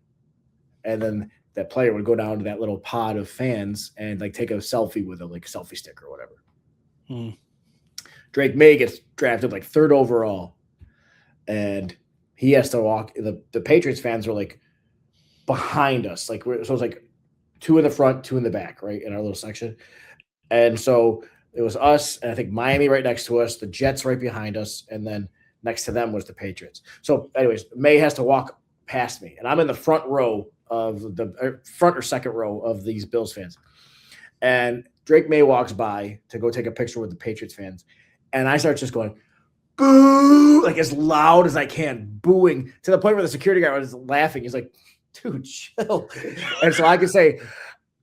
and then that player would go down to that little pod of fans and like take a selfie with them, like a selfie stick or whatever. Drake May gets drafted like 3rd overall, and he has to walk. The Patriots fans were like behind us, so it was like 2 in the front, 2 in the back, right in our little section. And so it was us, and I think Miami right next to us, the Jets right behind us, and then next to them was the Patriots. So, anyways, May has to walk past me, and I'm in the front row of the front or second row of these Bills fans, and Drake May walks by to go take a picture with the Patriots fans, and I start just going, boo, like as loud as I can, booing to the point where the security guard was laughing. He's like, dude, chill. And so I could say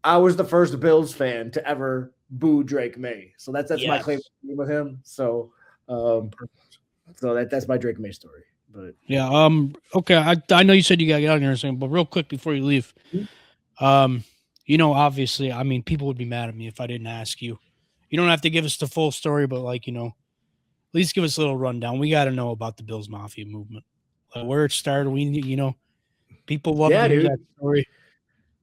I was the first Bills fan to ever boo Drake May. So that's my claim with him. So that's my Drake May story. But yeah, okay. I know you said you gotta get out here and something, but real quick before you leave, obviously, I mean, people would be mad at me if I didn't ask you. You don't have to give us the full story, but like, at least give us a little rundown. We got to know about the Bills Mafia movement, like where it started. People love Yeah, to hear dude. that story.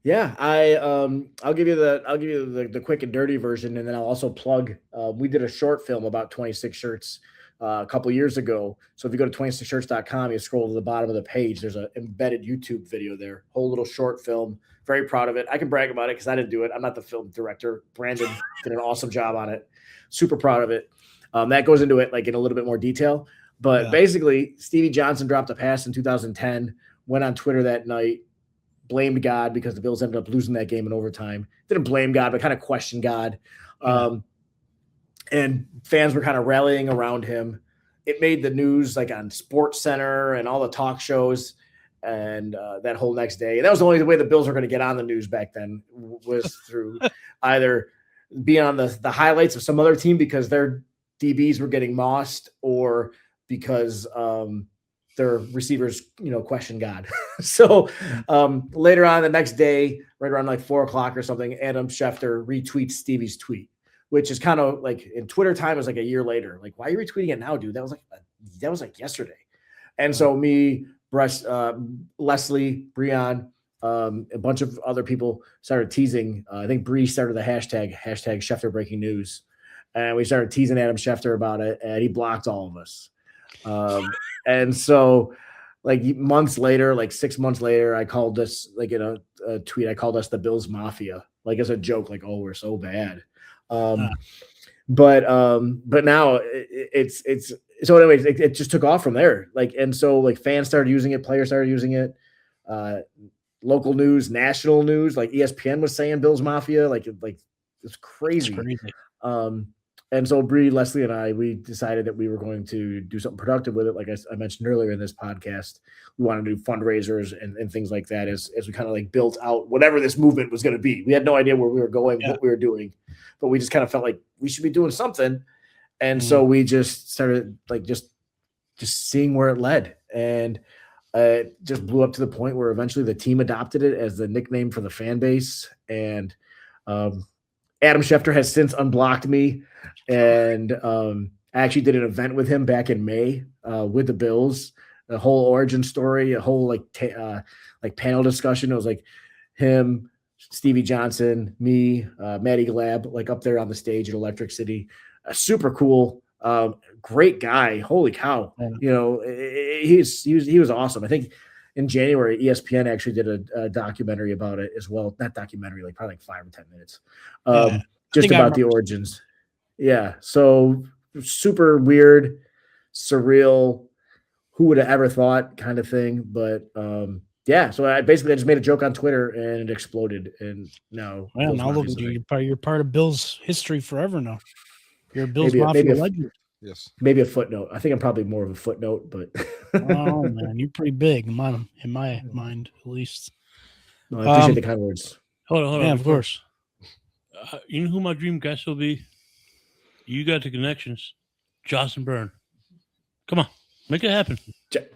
Yeah, I'll give you the quick and dirty version, and then I'll also plug. We did a short film about 26 shirts a couple years ago. So if you go to 26shirts.com, you scroll to the bottom of the page. There's an embedded YouTube video there. Whole little short film. Very proud of it. I can brag about it because I didn't do it. I'm not the film director. Brandon did an awesome job on it. Super proud of it. That goes into it like in a little bit more detail. But basically, Stevie Johnson dropped a pass in 2010. Went on Twitter that night. Blamed God because the Bills ended up losing that game in overtime. Didn't blame God, but kind of questioned God. And fans were kind of rallying around him. It made the news like on Sports Center and all the talk shows and that whole next day. And that was the only way the Bills were going to get on the news back then was through either being on the highlights of some other team because their DBs were getting mossed or because their receivers, question God. So later on the next day, right around like 4:00 or something, Adam Schefter retweets Stevie's tweet, which is kind of like in Twitter time is like a year later. Like, why are you retweeting it now, dude? That was like yesterday. And so me, Leslie, Breon, a bunch of other people started teasing. I think Bree started the hashtag Schefter breaking news. And we started teasing Adam Schefter about it, and he blocked all of us. And so like months later, like 6 months later, I called us like in a tweet, I called us the Bills Mafia, like as a joke, like, oh, we're so bad. But now it's so anyways, it just took off from there. Like, and so like fans started using it, players started using it, local news, national news, like ESPN was saying Bills Mafia, like it's crazy. And so Bree, Leslie, and I, we decided that we were going to do something productive with it. Like I mentioned earlier in this podcast, we want to do fundraisers and things like that as we kind of like built out whatever this movement was going to be. We had no idea where we were going, what we were doing, but we just kind of felt like we should be doing something. And so we just started like just seeing where it led. And it just blew up to the point where eventually the team adopted it as the nickname for the fan base. And Adam Schefter has since unblocked me. And I actually did an event with him back in May with the Bills, a whole origin story, a whole like panel discussion. It was like him, Stevie Johnson, me, Matty Glab, like up there on the stage at Electric City. Super cool, great guy. Holy cow! He was awesome. I think in January, ESPN actually did a documentary about it as well. Not documentary, like probably like 5 or 10 minutes, just about the origins. Yeah, so super weird, surreal. Who would have ever thought, kind of thing. But yeah, so I just made a joke on Twitter and it exploded. And now, now look at you. You're part of Bills history forever now. You're a Bills Mafia legend. Yes, maybe a footnote. I think I'm probably more of a footnote, but oh man, you're pretty big in my mind, at least. No, I appreciate the kind words. Hold on. Yeah, of course. You know who my dream guest will be? You got the connections, Josh and Byrne. Come on, make it happen.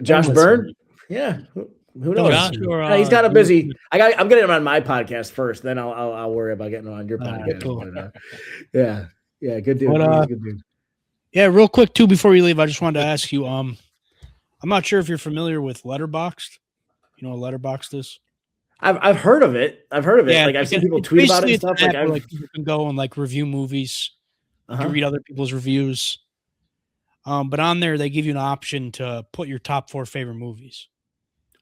Josh Byrne? Yeah. Who knows? Josh he's kind of busy. I'm getting him on my podcast first, then I'll worry about getting him on your podcast. Cool. But, yeah, good dude. Good dude. Yeah, real quick too before we leave, I just wanted to ask you. I'm not sure if you're familiar with Letterboxd. You know what Letterboxd is? I've heard of it. Yeah, like I've seen people tweet about it and stuff. Like people can go and like review movies. You can read other people's reviews. But on there, they give you an option to put your top 4 favorite movies.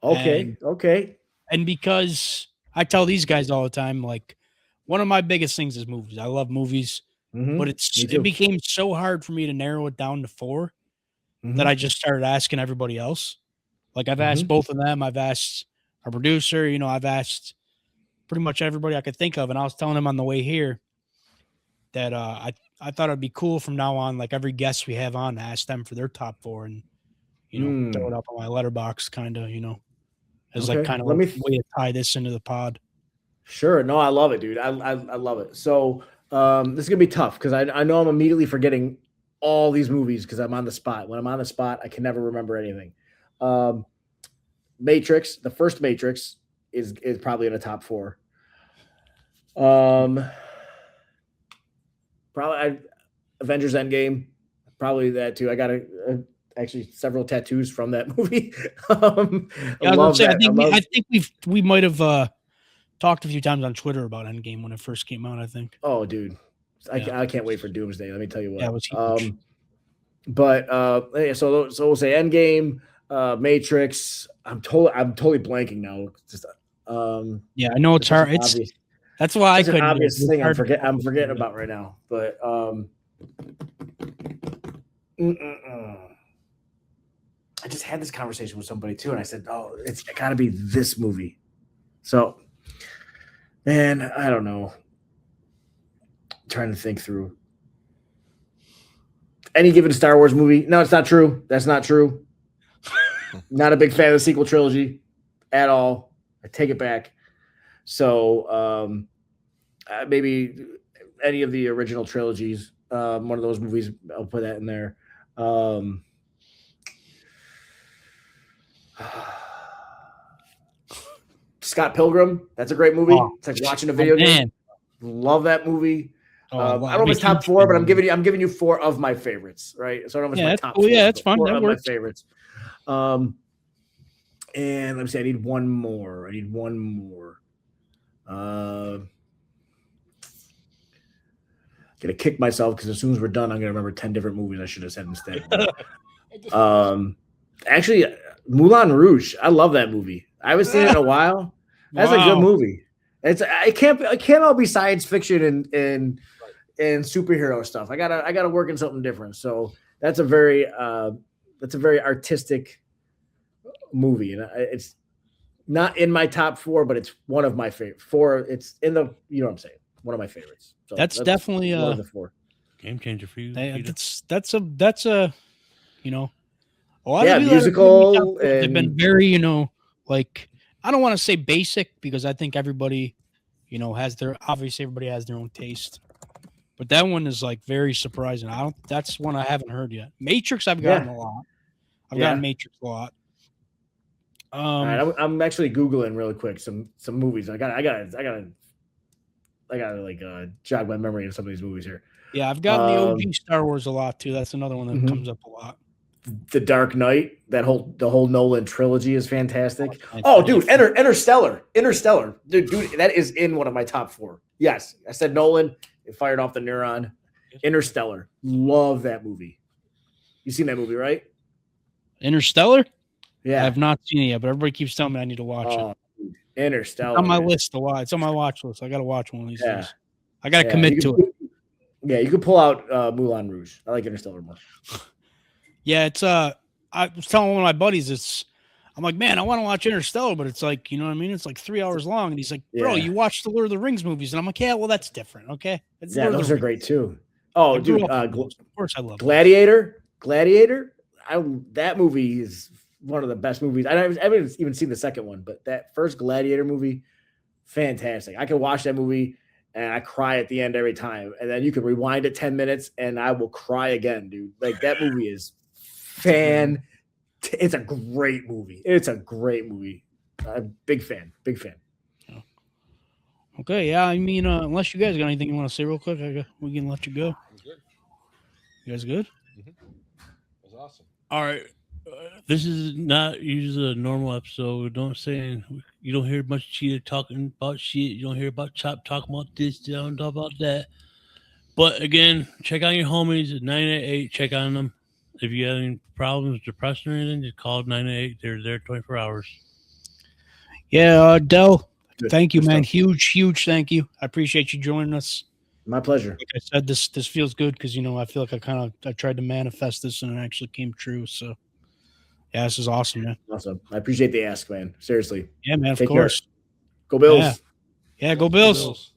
Okay. And because I tell these guys all the time, like one of my biggest things is movies. I love movies, but it became so hard for me to narrow it down to 4 that I just started asking everybody else. Like I've asked both of them. I've asked our producer, I've asked pretty much everybody I could think of. And I was telling them on the way here that I thought it'd be cool from now on, like every guest we have on, to ask them for their top 4 and, throw it up on my letterbox kind of, as like kind of a way to tie this into the pod. Sure. No, I love it, dude. I love it. So this is going to be tough because I know I'm immediately forgetting all these movies because I'm on the spot. When I'm on the spot, I can never remember anything. Matrix, the first Matrix is probably in the top 4. Probably Avengers Endgame, probably that too. I gotta actually several tattoos from that movie. Yeah, I was gonna say, I think we might have talked a few times on Twitter about Endgame when it first came out. I think. Oh, dude, Yeah. I can't wait for Doomsday. Let me tell you what. Yeah, it was huge. But so we'll say Endgame, Matrix. I'm totally blanking now. Just yeah, I know it's hard. That's why I couldn't. An obvious thing I'm forgetting about right now. But I just had this conversation with somebody too, and I said, "Oh, it's got to be this movie." So, man, I don't know. I'm trying to think through any given Star Wars movie. No, it's not true. That's not true. Not a big fan of the sequel trilogy at all. I take it back. So, maybe any of the original trilogies. One of those movies, I'll put that in there. Scott Pilgrim, that's a great movie. It's like watching a video game. Love that movie. I don't know if it's top 4, but I'm giving you 4 of my favorites, right? So I don't know if it's my top 4. Yeah, that's fun. 4 That of works. my favorites. And let me see, I need one more. Gonna kick myself because as soon as we're done, I'm gonna remember 10 different movies I should have said instead. Actually, Moulin Rouge. I love that movie. I haven't seen it in a while. That's a good movie. It can't all be science fiction and superhero stuff. I gotta work in something different. So that's a very artistic movie, and it's not in my top 4, but it's one of my favorite 4. It's in the, you know what I'm saying, one of my favorites. So that's definitely one of the 4. Game changer for you. That's a you know, a lot of musical. They've been very, you know, like, I don't want to say basic because I think everybody, you know, everybody has their own taste. But that one is like very surprising. That's one I haven't heard yet. Matrix, I've gotten a lot. I've gotten Matrix a lot. All right, I'm actually Googling really quick some movies. I gotta like jog my memory of some of these movies here. Yeah, I've gotten the OG Star Wars a lot too. That's another one that comes up a lot. The Dark Knight, the whole Nolan trilogy is fantastic. Oh, dude, Interstellar, dude, that is in one of my top 4. Yes, I said Nolan. It fired off the neuron. Interstellar, love that movie. You seen that movie, right? Interstellar? Yeah, I have not seen it yet, but everybody keeps telling me I need to watch it. Interstellar. It's on my list a lot. It's on my watch list. I got to watch one of these days. I got to commit to it. Yeah, you can pull out Moulin Rouge. I like Interstellar more. Yeah, it's I was telling one of my buddies, I'm like, man, I want to watch Interstellar, but it's like, you know what I mean? It's like 3 hours long. And he's like, bro, you watch the Lord of the Rings movies. And I'm like, yeah, well, that's different. Okay. Those are great too. Oh, dude. Of course I love Gladiator. That movie is one of the best movies. I haven't even seen the second one, but that first Gladiator movie, fantastic. I can watch that movie and I cry at the end every time. And then you can rewind it 10 minutes and I will cry again, dude. Like, that movie is it's a great movie. Big fan. Okay, yeah. I mean, unless you guys got anything you want to say real quick, we can let you go. I'm good. You guys good? Mm-hmm. That was awesome. All right. This is not usually a normal episode. You don't hear much Cheetah talking about shit. You don't hear about Chop talking about this, don't talk about that. But again, check on your homies at 988. Check on them. If you have any problems, depression or anything, just call 988. They're there 24 hours. Yeah, Del, thank you, man. Huge thank you. I appreciate you joining us. My pleasure. Like I said, this feels good because, you know, I feel like I tried to manifest this and it actually came true. So, yeah, this is awesome, man. Awesome. I appreciate the ask, man. Seriously. Yeah, man, of course. Care. Go Bills. Yeah, go Bills.